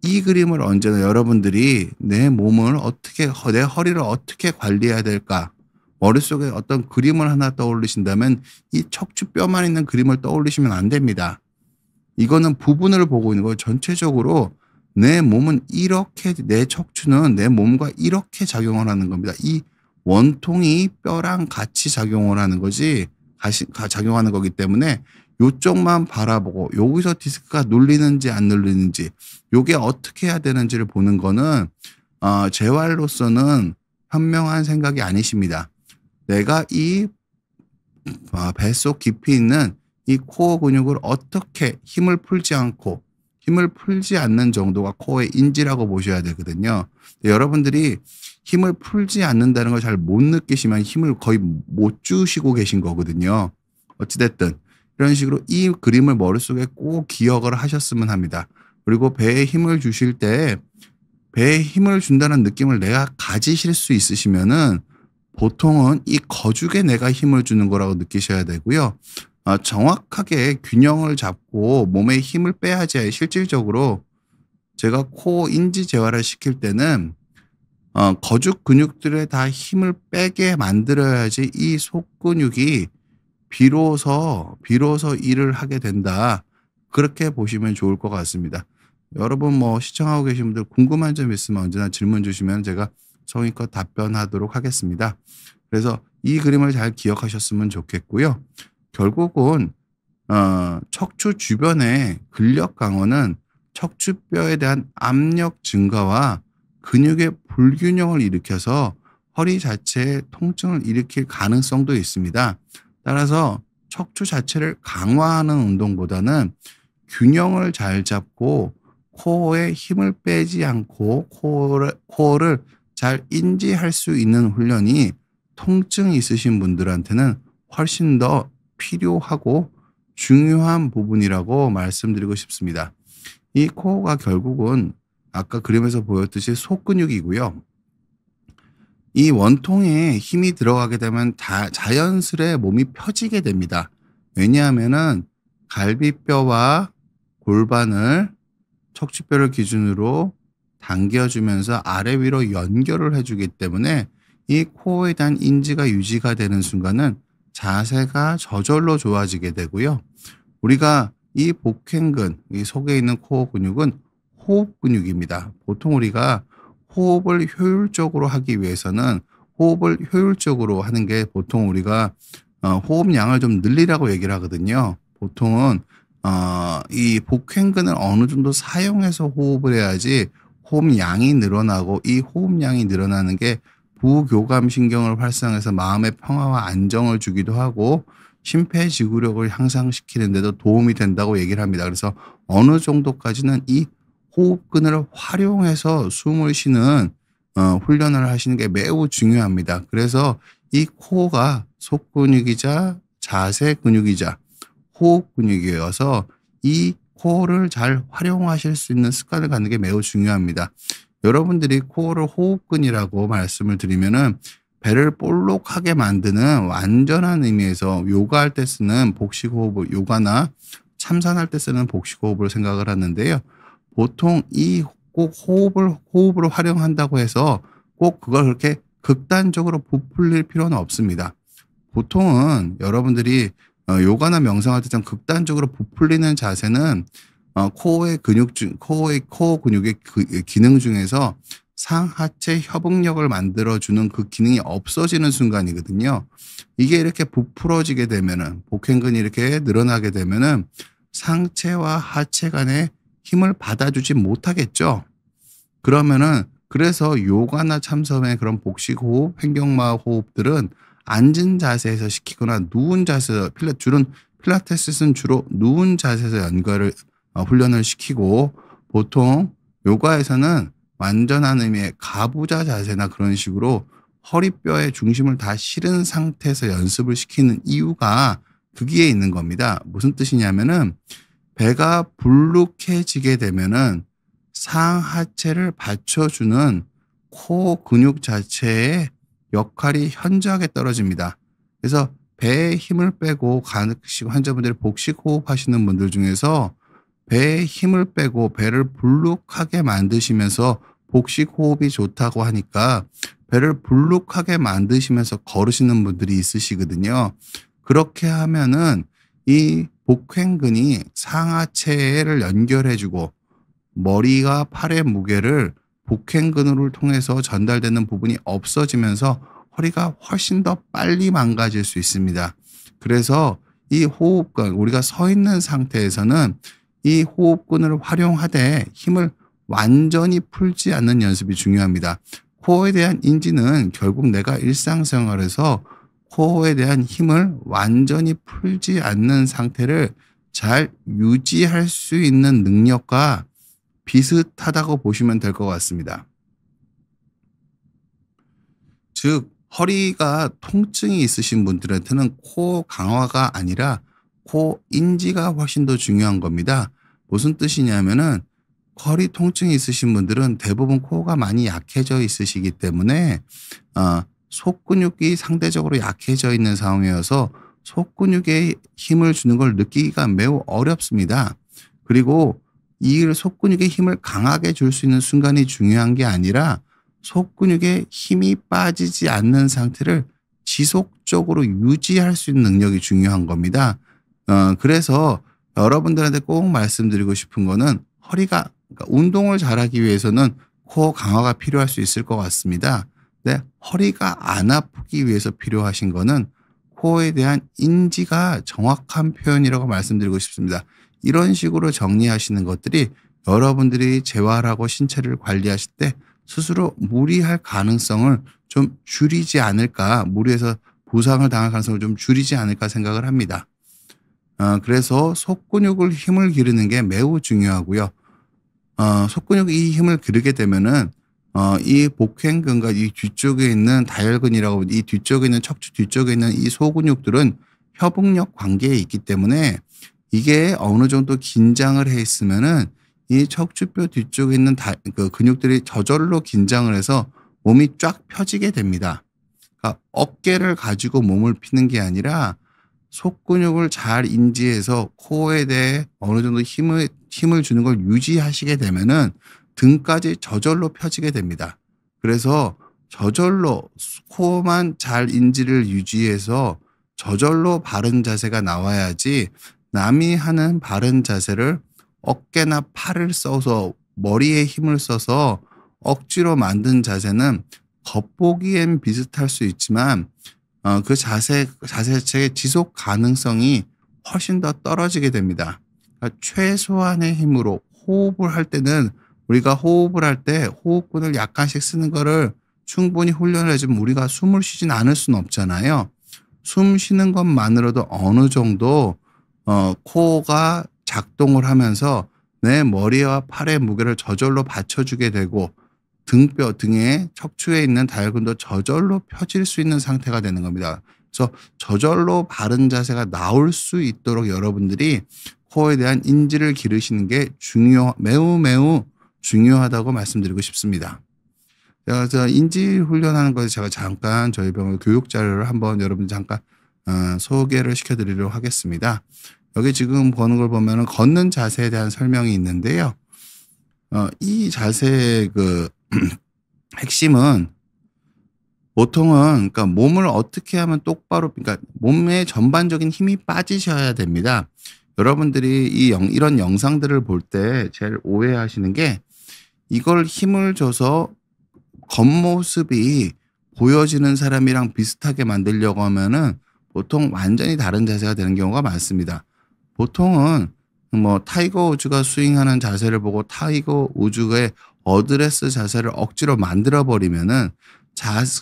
이 그림을 언제나 여러분들이 내 몸을 어떻게 내 허리를 어떻게 관리해야 될까? 머릿속에 어떤 그림을 하나 떠올리신다면 이 척추뼈만 있는 그림을 떠올리시면 안 됩니다. 이거는 부분을 보고 있는 거예요. 전체적으로 내 몸은 이렇게 내 척추는 내 몸과 이렇게 작용을 하는 겁니다. 이 원통이 뼈랑 같이 작용을 하는 거지 작용하는 거기 때문에 요쪽만 바라보고 여기서 디스크가 눌리는지 안 눌리는지 요게 어떻게 해야 되는지를 보는 거는 재활로서는 현명한 생각이 아니십니다. 내가 이 뱃속 깊이 있는 이 코어 근육을 어떻게 힘을 풀지 않는 정도가 코어의 인지라고 보셔야 되거든요. 여러분들이 힘을 풀지 않는다는 걸 잘 못 느끼시면 힘을 거의 못 주시고 계신 거거든요. 어찌됐든 이런 식으로 이 그림을 머릿속에 꼭 기억을 하셨으면 합니다. 그리고 배에 힘을 주실 때 배에 힘을 준다는 느낌을 내가 가지실 수 있으시면은 보통은 이 거죽에 내가 힘을 주는 거라고 느끼셔야 되고요. 정확하게 균형을 잡고 몸에 힘을 빼야지 실질적으로 제가 코어 인지 재활을 시킬 때는 거죽 근육들에 다 힘을 빼게 만들어야지 이 속 근육이 비로소 일을 하게 된다. 그렇게 보시면 좋을 것 같습니다. 여러분 시청하고 계신 분들 궁금한 점 있으면 언제나 질문 주시면 제가 성의껏 답변하도록 하겠습니다. 그래서 이 그림을 잘 기억하셨으면 좋겠고요. 결국은 척추 주변의 근력 강화는 척추뼈에 대한 압력 증가와 근육의 불균형을 일으켜서 허리 자체에 통증을 일으킬 가능성도 있습니다. 따라서 척추 자체를 강화하는 운동보다는 균형을 잘 잡고 코어에 힘을 빼지 않고 코어를 잘 인지할 수 있는 훈련이 통증이 있으신 분들한테는 훨씬 더 필요하고 중요한 부분이라고 말씀드리고 싶습니다. 이 코어가 결국은 아까 그림에서 보였듯이 속근육이고요. 이 원통에 힘이 들어가게 되면 자연스레 몸이 펴지게 됩니다. 왜냐하면은 갈비뼈와 골반을 척추뼈를 기준으로 당겨주면서 아래 위로 연결을 해주기 때문에 이 코어에 대한 인지가 유지가 되는 순간은 자세가 저절로 좋아지게 되고요. 우리가 이 복행근, 이 속에 있는 코어 근육은 호흡 근육입니다. 보통 우리가 호흡을 효율적으로 하기 위해서는 호흡을 효율적으로 하는 게 보통 우리가 호흡량을 좀 늘리라고 얘기를 하거든요. 보통은 이 복행근을 어느 정도 사용해서 호흡을 해야지 호흡량이 늘어나고 이 호흡량이 늘어나는 게 부교감 신경을 활성해서 마음의 평화와 안정을 주기도 하고 심폐지구력을 향상시키는 데도 도움이 된다고 얘기를 합니다. 그래서 어느 정도까지는 이 호흡근을 활용해서 숨을 쉬는 훈련을 하시는 게 매우 중요합니다. 그래서 이 코어가 속근육이자 자세 근육이자 호흡 근육이어서 이 코어를 잘 활용하실 수 있는 습관을 갖는 게 매우 중요합니다. 여러분들이 코어를 호흡근이라고 말씀을 드리면은 배를 볼록하게 만드는 완전한 의미에서 요가할 때 쓰는 복식호흡을 요가나 참선할 때 쓰는 복식호흡을 생각을 하는데요. 보통 이 꼭 호흡을 활용한다고 해서 꼭 그걸 그렇게 극단적으로 부풀릴 필요는 없습니다. 보통은 여러분들이 요가나 명상할 때 좀 극단적으로 부풀리는 자세는 코어 근육의 기능 중에서 상하체 협응력을 만들어주는 그 기능이 없어지는 순간이거든요. 이게 이렇게 부풀어지게 되면은 복행근이 이렇게 늘어나게 되면은 상체와 하체 간에 힘을 받아주지 못하겠죠. 그러면은 그래서 요가나 참선의 그런 복식호흡, 횡격마흡 호흡들은 앉은 자세에서 시키거나 누운 자세에서 필라테스는 주로 누운 자세에서 훈련을 시키고 보통 요가에서는 완전한 의미의 가부좌 자세나 그런 식으로 허리뼈의 중심을 다 실은 상태에서 연습을 시키는 이유가 거기에 있는 겁니다. 무슨 뜻이냐면은 배가 불룩해지게 되면은 상하체를 받쳐주는 코 근육 자체의 역할이 현저하게 떨어집니다. 그래서 배에 힘을 빼고 간혹시 환자분들이 복식 호흡하시는 분들 중에서 배에 힘을 빼고 배를 불룩하게 만드시면서 복식 호흡이 좋다고 하니까 배를 불룩하게 만드시면서 걸으시는 분들이 있으시거든요. 그렇게 하면은 이 복횡근이 상하체를 연결해 주고 머리와 팔의 무게를 복횡근을 통해서 전달되는 부분이 없어지면서 허리가 훨씬 더 빨리 망가질 수 있습니다. 그래서 이 호흡근, 우리가 서 있는 상태에서는 이 호흡근을 활용하되 힘을 완전히 풀지 않는 연습이 중요합니다. 코어에 대한 인지는 결국 내가 일상생활에서 코어에 대한 힘을 완전히 풀지 않는 상태를 잘 유지할 수 있는 능력과 비슷하다고 보시면 될 것 같습니다. 즉, 허리가 통증이 있으신 분들한테는 코어 강화가 아니라 코 인지가 훨씬 더 중요한 겁니다. 무슨 뜻이냐면은 허리 통증이 있으신 분들은 대부분 코어가 많이 약해져 있으시기 때문에 속근육이 상대적으로 약해져 있는 상황이어서 속근육에 힘을 주는 걸 느끼기가 매우 어렵습니다. 그리고 이 속근육에 힘을 강하게 줄 수 있는 순간이 중요한 게 아니라 속근육에 힘이 빠지지 않는 상태를 지속적으로 유지할 수 있는 능력이 중요한 겁니다. 그래서 여러분들한테 꼭 말씀드리고 싶은 거는 그러니까 운동을 잘하기 위해서는 코어 강화가 필요할 수 있을 것 같습니다. 근데 허리가 안 아프기 위해서 필요하신 거는 코어에 대한 인지가 정확한 표현이라고 말씀드리고 싶습니다. 이런 식으로 정리하시는 것들이 여러분들이 재활하고 신체를 관리하실 때 스스로 무리할 가능성을 좀 줄이지 않을까, 무리해서 부상을 당할 가능성을 좀 줄이지 않을까 생각을 합니다. 그래서 속근육을 힘을 기르는 게 매우 중요하고요. 속근육이 이 힘을 기르게 되면은 이 복횡근과 이 뒤쪽에 있는 다혈근이라고 이 뒤쪽에 있는 척추 뒤쪽에 있는 이 소근육들은 협응력 관계에 있기 때문에 이게 어느 정도 긴장을 해 있으면은 이 척추뼈 뒤쪽에 있는 그 근육들이 저절로 긴장을 해서 몸이 쫙 펴지게 됩니다. 그러니까 어깨를 가지고 몸을 피는 게 아니라 속근육을 잘 인지해서 코어에 대해 어느 정도 힘을 주는 걸 유지하시게 되면은 등까지 저절로 펴지게 됩니다. 그래서 저절로 코어만 잘 인지를 유지해서 저절로 바른 자세가 나와야지 남이 하는 바른 자세를 어깨나 팔을 써서 머리에 힘을 써서 억지로 만든 자세는 겉보기엔 비슷할 수 있지만 그 자세 자체의 지속 가능성이 훨씬 더 떨어지게 됩니다. 그러니까 최소한의 힘으로 호흡을 할 때는 우리가 호흡을 할 때 호흡근을 약간씩 쓰는 거를 충분히 훈련을 해주면 우리가 숨을 쉬진 않을 수는 없잖아요. 숨 쉬는 것만으로도 어느 정도 코어가 작동을 하면서 내 머리와 팔의 무게를 저절로 받쳐주게 되고 등뼈 등에 척추에 있는 다혈근도 저절로 펴질 수 있는 상태가 되는 겁니다. 그래서 저절로 바른 자세가 나올 수 있도록 여러분들이 코어에 대한 인지를 기르시는 게 매우 중요하다고 말씀드리고 싶습니다. 제가 인지 훈련하는 것에 제가 잠깐 저희 병원 교육 자료를 한번 여러분 잠깐 소개를 시켜드리도록 하겠습니다. 여기 지금 보는 걸 보면은 걷는 자세에 대한 설명이 있는데요. 이 자세의 핵심은 보통은 그러니까 몸을 어떻게 하면 똑바로 그러니까 몸의 전반적인 힘이 빠지셔야 됩니다. 여러분들이 이런 영상들을 볼 때 제일 오해하시는 게 이걸 힘을 줘서 겉모습이 보여지는 사람이랑 비슷하게 만들려고 하면은 보통 완전히 다른 자세가 되는 경우가 많습니다. 보통은 타이거 우즈가 스윙하는 자세를 보고 타이거 우즈의 어드레스 자세를 억지로 만들어 버리면은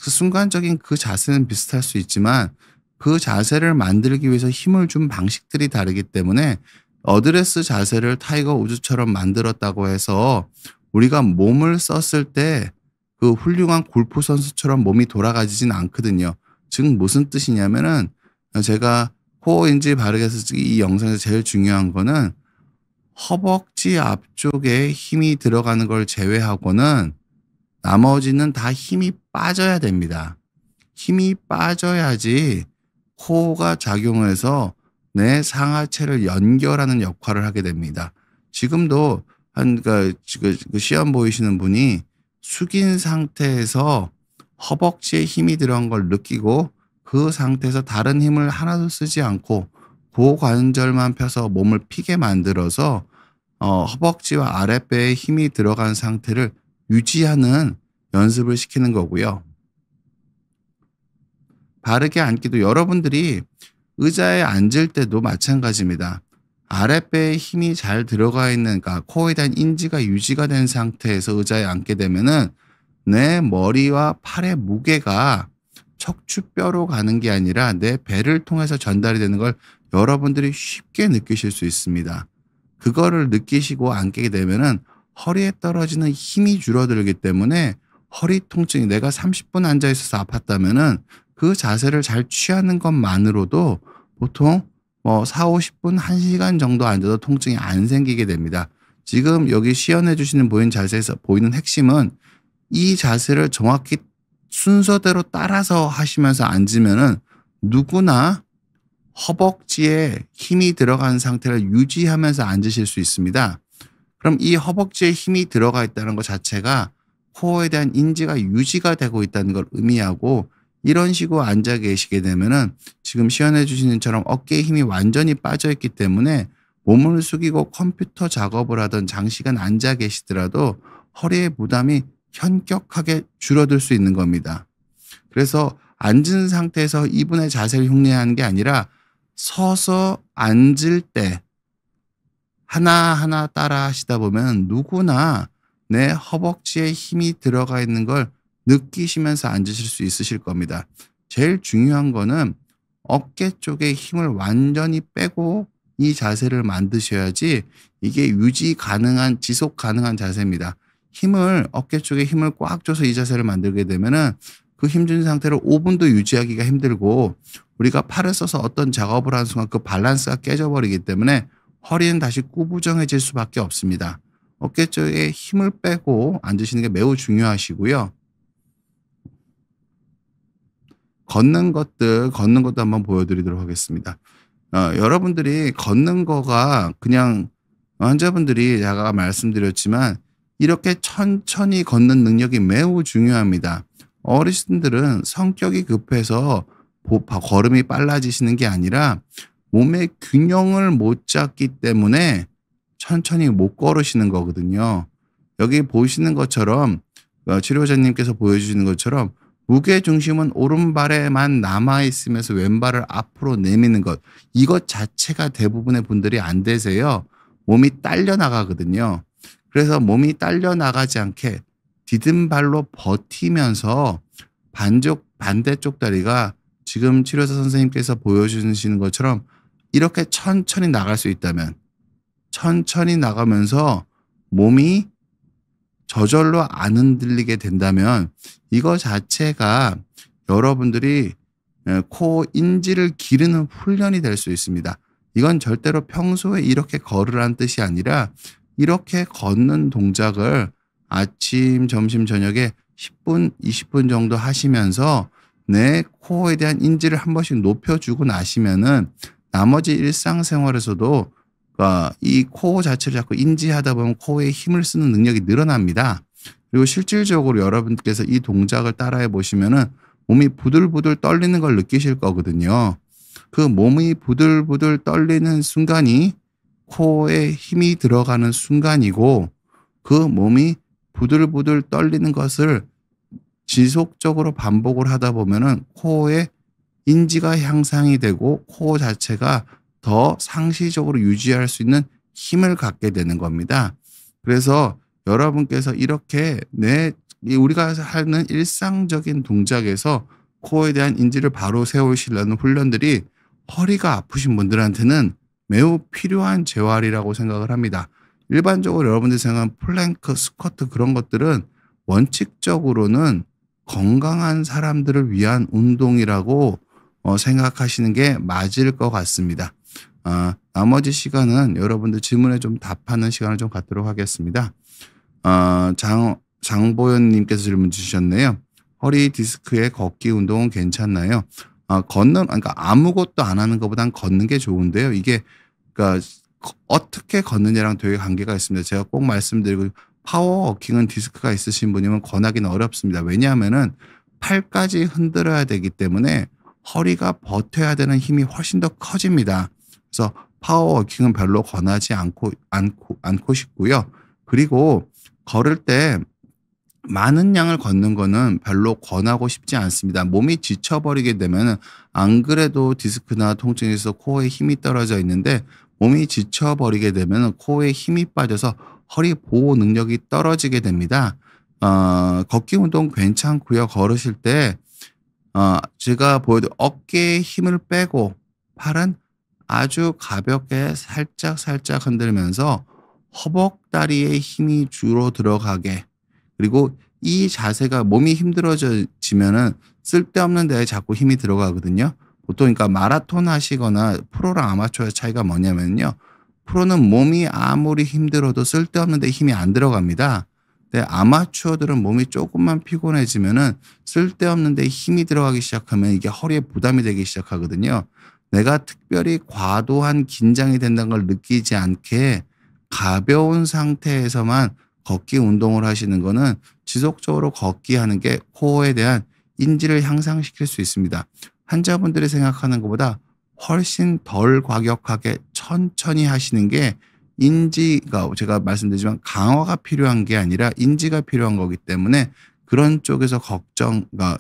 그 순간적인 그 자세는 비슷할 수 있지만 그 자세를 만들기 위해서 힘을 준 방식들이 다르기 때문에 어드레스 자세를 타이거 우즈처럼 만들었다고 해서 우리가 몸을 썼을 때 그 훌륭한 골프 선수처럼 몸이 돌아가지진 않거든요. 즉 무슨 뜻이냐면은 제가 코어 인지 바르게 해서 이 영상에서 제일 중요한 거는 허벅지 앞쪽에 힘이 들어가는 걸 제외하고는 나머지는 다 힘이 빠져야 됩니다. 힘이 빠져야지 코어가 작용해서 내 상하체를 연결하는 역할을 하게 됩니다. 지금도 그 시험 보이시는 분이 숙인 상태에서 허벅지에 힘이 들어간 걸 느끼고 그 상태에서 다른 힘을 하나도 쓰지 않고 고관절만 펴서 몸을 피게 만들어서 허벅지와 아랫배에 힘이 들어간 상태를 유지하는 연습을 시키는 거고요. 바르게 앉기도 여러분들이 의자에 앉을 때도 마찬가지입니다. 아랫배에 힘이 잘 들어가 있는, 그러니까 코어에 대한 인지가 유지가 된 상태에서 의자에 앉게 되면은 내 머리와 팔의 무게가 척추뼈로 가는 게 아니라 내 배를 통해서 전달이 되는 걸 여러분들이 쉽게 느끼실 수 있습니다. 그거를 느끼시고 앉게 되면은 허리에 떨어지는 힘이 줄어들기 때문에 허리 통증이, 내가 30분 앉아 있어서 아팠다면은 그 자세를 잘 취하는 것만으로도 보통 4-50분, 1시간 정도 앉아도 통증이 안 생기게 됩니다. 지금 여기 시연해 주시는 보이는 자세에서 보이는 핵심은 이 자세를 정확히 순서대로 따라서 하시면서 앉으면은 누구나 허벅지에 힘이 들어간 상태를 유지하면서 앉으실 수 있습니다. 그럼 이 허벅지에 힘이 들어가 있다는 것 자체가 코어에 대한 인지가 유지가 되고 있다는 걸 의미하고, 이런 식으로 앉아 계시게 되면은 지금 시연해 주시는 처럼 어깨에 힘이 완전히 빠져 있기 때문에 몸을 숙이고 컴퓨터 작업을 하던 장시간 앉아 계시더라도 허리의 부담이 현격하게 줄어들 수 있는 겁니다. 그래서 앉은 상태에서 이분의 자세를 흉내하는 게 아니라 서서 앉을 때 하나하나 따라 하시다 보면 누구나 내 허벅지에 힘이 들어가 있는 걸 느끼시면서 앉으실 수 있으실 겁니다. 제일 중요한 거는 어깨 쪽에 힘을 완전히 빼고 이 자세를 만드셔야지 이게 유지 가능한, 지속 가능한 자세입니다. 어깨 쪽에 힘을 꽉 줘서 이 자세를 만들게 되면은 그 힘준 상태를 5분도 유지하기가 힘들고, 우리가 팔을 써서 어떤 작업을 하는 순간 그 밸런스가 깨져버리기 때문에 허리는 다시 구부정해질 수밖에 없습니다. 어깨 쪽에 힘을 빼고 앉으시는 게 매우 중요하시고요. 걷는 것도 한번 보여드리도록 하겠습니다. 여러분들이 걷는 거가 그냥, 환자분들이 제가 말씀드렸지만 이렇게 천천히 걷는 능력이 매우 중요합니다. 어르신들은 성격이 급해서 걸음이 빨라지시는 게 아니라 몸의 균형을 못 잡기 때문에 천천히 못 걸으시는 거거든요. 여기 보시는 것처럼, 치료자님께서 보여주시는 것처럼 무게 중심은 오른발에만 남아 있으면서 왼발을 앞으로 내미는 것, 이것 자체가 대부분의 분들이 안 되세요. 몸이 딸려 나가거든요. 그래서 몸이 딸려 나가지 않게 디든 발로 버티면서 반대쪽 다리가 지금 치료사 선생님께서 보여주시는 것처럼 이렇게 천천히 나갈 수 있다면, 천천히 나가면서 몸이 저절로 안 흔들리게 된다면 이거 자체가 여러분들이 코어 인지를 기르는 훈련이 될 수 있습니다. 이건 절대로 평소에 이렇게 걸으라는 뜻이 아니라 이렇게 걷는 동작을 아침, 점심, 저녁에 10분, 20분 정도 하시면서 내 코어에 대한 인지를 한 번씩 높여주고 나시면은 나머지 일상생활에서도 이 코어 자체를 자꾸 인지하다 보면 코어에 힘을 쓰는 능력이 늘어납니다. 그리고 실질적으로 여러분께서 이 동작을 따라해 보시면은 몸이 부들부들 떨리는 걸 느끼실 거거든요. 그 몸이 부들부들 떨리는 순간이 코어에 힘이 들어가는 순간이고, 그 몸이 부들부들 떨리는 것을 지속적으로 반복을 하다 보면은 코어의 인지가 향상이 되고 코어 자체가 더 상시적으로 유지할 수 있는 힘을 갖게 되는 겁니다. 그래서 여러분께서 이렇게 우리가 하는 일상적인 동작에서 코어에 대한 인지를 바로 세우시려는 훈련들이 허리가 아프신 분들한테는 매우 필요한 재활이라고 생각을 합니다. 일반적으로 여러분들이 생각하는 플랭크, 스쿼트 그런 것들은 원칙적으로는 건강한 사람들을 위한 운동이라고 생각하시는 게 맞을 것 같습니다. 나머지 시간은 여러분들 질문에 좀 답하는 시간을 좀 갖도록 하겠습니다. 장보현 님께서 질문 주셨네요. 허리 디스크의 걷기 운동은 괜찮나요? 그러니까 아무것도 안 하는 것보단 걷는 게 좋은데요. 이게 그러니까 어떻게 걷느냐랑 되게 관계가 있습니다. 제가 꼭 말씀드리고 파워워킹은 디스크가 있으신 분이면 권하기는 어렵습니다. 왜냐하면은 팔까지 흔들어야 되기 때문에 허리가 버텨야 되는 힘이 훨씬 더 커집니다. 그래서 파워워킹은 별로 권하지 않고 싶고요. 그리고 걸을 때 많은 양을 걷는 거는 별로 권하고 싶지 않습니다. 몸이 지쳐버리게 되면은 안 그래도 디스크나 통증이 있어서 코어에 힘이 떨어져 있는데 몸이 지쳐버리게 되면은 코어에 힘이 빠져서 허리 보호 능력이 떨어지게 됩니다. 걷기 운동 괜찮고요. 걸으실 때 제가 보여드린 어깨에 힘을 빼고 팔은 아주 가볍게 살짝 흔들면서 허벅다리에 힘이 주로 들어가게, 그리고 이 자세가 몸이 힘들어지면은 쓸데없는 데에 자꾸 힘이 들어가거든요. 보통 그러니까 마라톤 하시거나 프로랑 아마추어의 차이가 뭐냐면요. 프로는 몸이 아무리 힘들어도 쓸데없는 데 힘이 안 들어갑니다. 근데 아마추어들은 몸이 조금만 피곤해지면은 쓸데없는 데 힘이 들어가기 시작하면 이게 허리에 부담이 되기 시작하거든요. 내가 특별히 과도한 긴장이 된다는 걸 느끼지 않게 가벼운 상태에서만 걷기 운동을 하시는 거는 지속적으로 걷기 하는 게 코어에 대한 인지를 향상시킬 수 있습니다. 환자분들이 생각하는 것보다 훨씬 덜 과격하게 천천히 하시는 게 인지가, 제가 말씀드리지만 강화가 필요한 게 아니라 인지가 필요한 거기 때문에 그런 쪽에서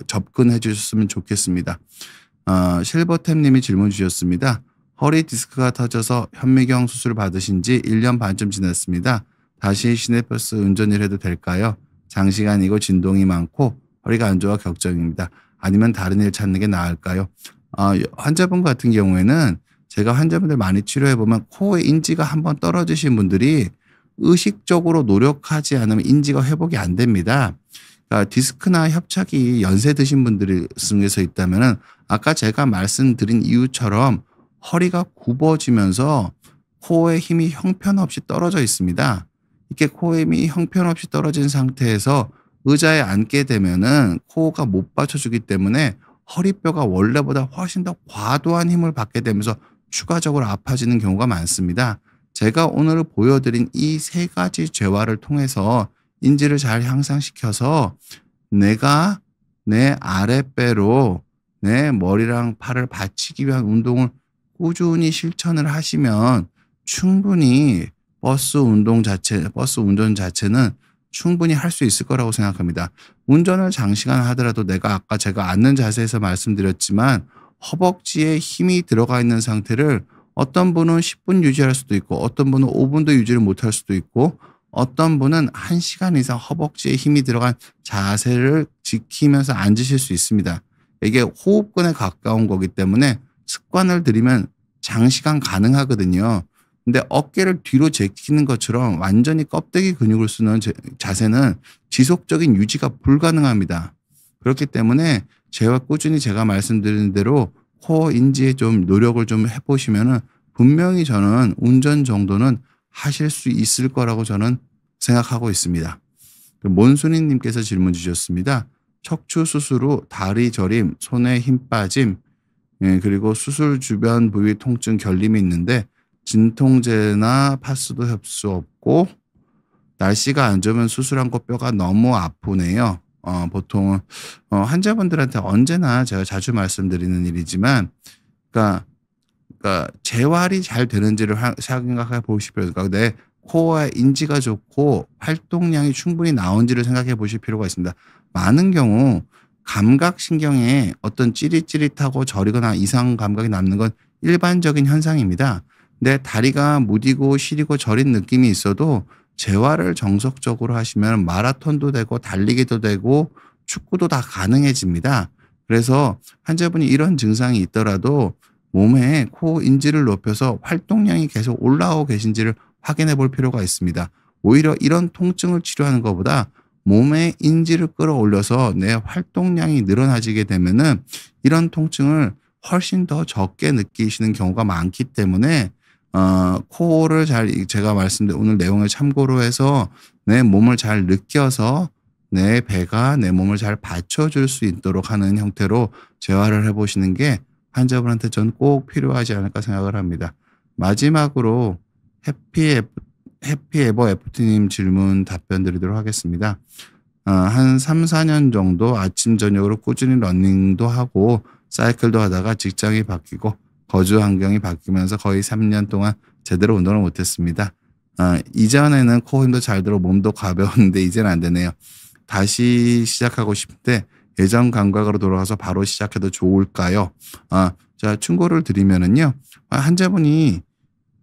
접근해 주셨으면 좋겠습니다. 실버템 님이 질문 주셨습니다. 허리 디스크가 터져서 현미경 수술 받으신 지 1년 반쯤 지났습니다. 다시 시내버스 운전을 해도 될까요? 장시간이고 진동이 많고 허리가 안 좋아 걱정입니다. 아니면 다른 일 찾는 게 나을까요? 환자분 같은 경우에는 제가 환자분들 많이 치료해보면 코어의 인지가 한번 떨어지신 분들이 의식적으로 노력하지 않으면 인지가 회복이 안 됩니다. 그러니까 디스크나 협착이 연세 드신 분들 중에서 있다면은 아까 제가 말씀드린 이유처럼 허리가 굽어지면서 코어의 힘이 형편없이 떨어져 있습니다. 이렇게 코어의 힘이 형편없이 떨어진 상태에서 의자에 앉게 되면은 코어가 못 받쳐주기 때문에 허리뼈가 원래보다 훨씬 더 과도한 힘을 받게 되면서 추가적으로 아파지는 경우가 많습니다. 제가 오늘 보여드린 이 세 가지 재활을 통해서 인지를 잘 향상시켜서 내가 내 아랫배로 내 머리랑 팔을 받치기 위한 운동을 꾸준히 실천을 하시면 충분히 버스 운전 자체는 충분히 할 수 있을 거라고 생각합니다. 운전을 장시간 하더라도 아까 제가 앉는 자세에서 말씀드렸지만 허벅지에 힘이 들어가 있는 상태를 어떤 분은 10분 유지할 수도 있고 어떤 분은 5분도 유지를 못할 수도 있고 어떤 분은 1시간 이상 허벅지에 힘이 들어간 자세를 지키면서 앉으실 수 있습니다. 이게 호흡근에 가까운 거기 때문에 습관을 들이면 장시간 가능하거든요. 근데 어깨를 뒤로 제끼는 것처럼 완전히 껍데기 근육을 쓰는 자세는 지속적인 유지가 불가능합니다. 그렇기 때문에 꾸준히 제가 말씀드린 대로 코어 인지에 좀 노력을 좀 해보시면은 분명히 저는 운전 정도는 하실 수 있을 거라고 저는 생각하고 있습니다. 몬순이 님께서 질문 주셨습니다. 척추 수술 후 다리 저림, 손에 힘 빠짐, 그리고 수술 주변 부위 통증 결림이 있는데 진통제나 파스도 흡수 없고 날씨가 안 좋으면 수술한 곳 뼈가 너무 아프네요. 보통은 환자분들한테 언제나 제가 자주 말씀드리는 일이지만 그러니까 재활이 잘 되는지를 생각해 보실 필요가, 그러니까 내 코어의 인지가 좋고 활동량이 충분히 나온지를 생각해 보실 필요가 있습니다. 많은 경우 감각신경에 어떤 찌릿찌릿하고 저리거나 이상 감각이 남는 건 일반적인 현상입니다. 근데 다리가 무디고 시리고 저린 느낌이 있어도 재활을 정석적으로 하시면 마라톤도 되고 달리기도 되고 축구도 다 가능해집니다. 그래서 환자분이 이런 증상이 있더라도 몸에 코어 인지를 높여서 활동량이 계속 올라오고 계신지를 확인해 볼 필요가 있습니다. 오히려 이런 통증을 치료하는 것보다 몸의 인지를 끌어올려서 내 활동량이 늘어나지게 되면은 이런 통증을 훨씬 더 적게 느끼시는 경우가 많기 때문에 코를 잘 제가 말씀드린 오늘 내용을 참고로 해서 내 몸을 잘 느껴서 내 배가 내 몸을 잘 받쳐줄 수 있도록 하는 형태로 재활을 해 보시는 게 환자분한테 전 꼭 필요하지 않을까 생각을 합니다. 마지막으로 해피에버 FT님 질문 답변 드리도록 하겠습니다. 한 3-4년 정도 아침 저녁으로 꾸준히 러닝도 하고 사이클도 하다가 직장이 바뀌고 거주 환경이 바뀌면서 거의 3년 동안 제대로 운동을 못 했습니다. 이전에는 코 힘도 잘 들어 몸도 가벼웠는데 이제는 안 되네요. 다시 시작하고 싶은데 예전 감각으로 돌아가서 바로 시작해도 좋을까요? 자, 충고를 드리면은요. 환자분이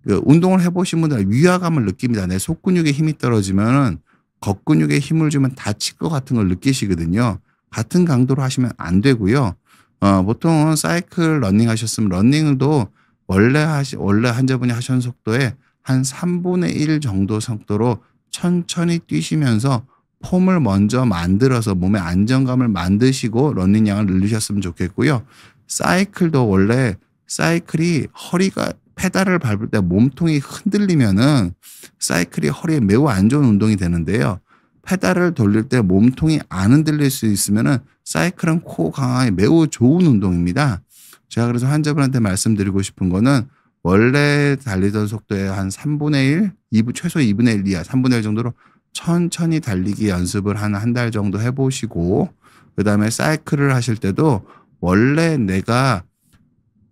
그 운동을 해 보신 분들은 위화감을 느낍니다. 내 속근육에 힘이 떨어지면은 겉근육에 힘을 주면 다칠 것 같은 걸 느끼시거든요. 같은 강도로 하시면 안 되고요. 보통은 사이클 러닝 하셨으면 러닝도 원래 환자분이 하신 속도에 한 3분의 1 정도 속도로 천천히 뛰시면서 폼을 먼저 만들어서 몸에 안정감을 만드시고 러닝량을 늘리셨으면 좋겠고요. 사이클도 원래 사이클이 허리가 페달을 밟을 때 몸통이 흔들리면은 사이클이 허리에 매우 안 좋은 운동이 되는데요. 페달을 돌릴 때 몸통이 안 흔들릴 수 있으면은 사이클은 코 강화에 매우 좋은 운동입니다. 제가 그래서 환자분한테 말씀드리고 싶은 거는 원래 달리던 속도의 한 3분의 1, 최소 2분의 1 이하, 3분의 1 정도로 천천히 달리기 연습을 한 달 정도 해 보시고 그다음에 사이클을 하실 때도 원래 내가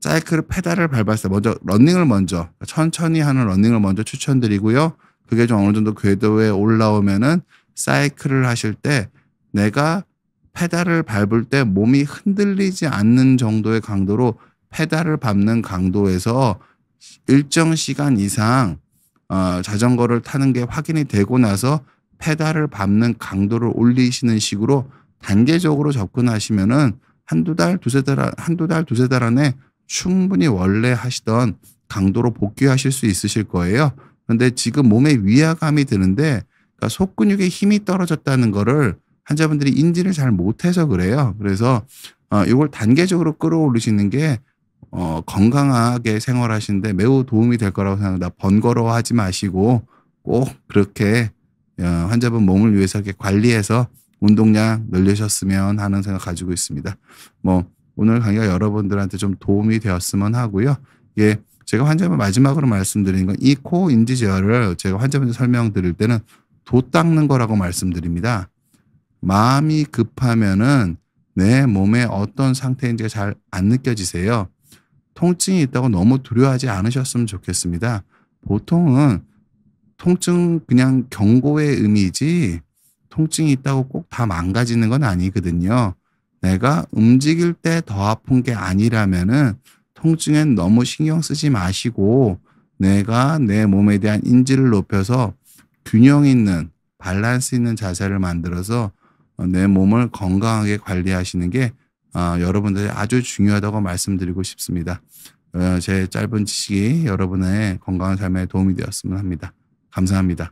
사이클을 페달을 밟았을 때 먼저 러닝을 먼저 천천히 하는 러닝을 먼저 추천드리고요. 그게 좀 어느 정도 궤도에 올라오면은 사이클을 하실 때 내가 페달을 밟을 때 몸이 흔들리지 않는 정도의 강도로 페달을 밟는 강도에서 일정 시간 이상 자전거를 타는 게 확인이 되고 나서 페달을 밟는 강도를 올리시는 식으로 단계적으로 접근하시면은 한두 달, 두세 달 안에 충분히 원래 하시던 강도로 복귀하실 수 있으실 거예요. 그런데 지금 몸에 위화감이 드는데 그러니까 속근육에 힘이 떨어졌다는 거를 환자분들이 인지를 잘 못해서 그래요. 그래서 이걸 단계적으로 끌어올리시는 게 건강하게 생활하시는데 매우 도움이 될 거라고 생각합니다. 번거로워하지 마시고 꼭 그렇게 환자분 몸을 위해서 이렇게 관리해서 운동량 늘리셨으면 하는 생각 가지고 있습니다. 오늘 강의가 여러분들한테 좀 도움이 되었으면 하고요. 예, 제가 환자분 마지막으로 말씀드리는 건 이 코 인지 제어를 제가 환자분들 설명드릴 때는 도 닦는 거라고 말씀드립니다. 마음이 급하면은 내 몸에 어떤 상태인지가 잘 안 느껴지세요. 통증이 있다고 너무 두려워하지 않으셨으면 좋겠습니다. 보통은 통증 그냥 경고의 의미지 통증이 있다고 꼭 다 망가지는 건 아니거든요. 내가 움직일 때 더 아픈 게 아니라면은 통증엔 너무 신경 쓰지 마시고 내가 내 몸에 대한 인지를 높여서 균형 있는 밸런스 있는 자세를 만들어서 내 몸을 건강하게 관리하시는 게 여러분들이 아주 중요하다고 말씀드리고 싶습니다. 제 짧은 지식이 여러분의 건강한 삶에 도움이 되었으면 합니다. 감사합니다.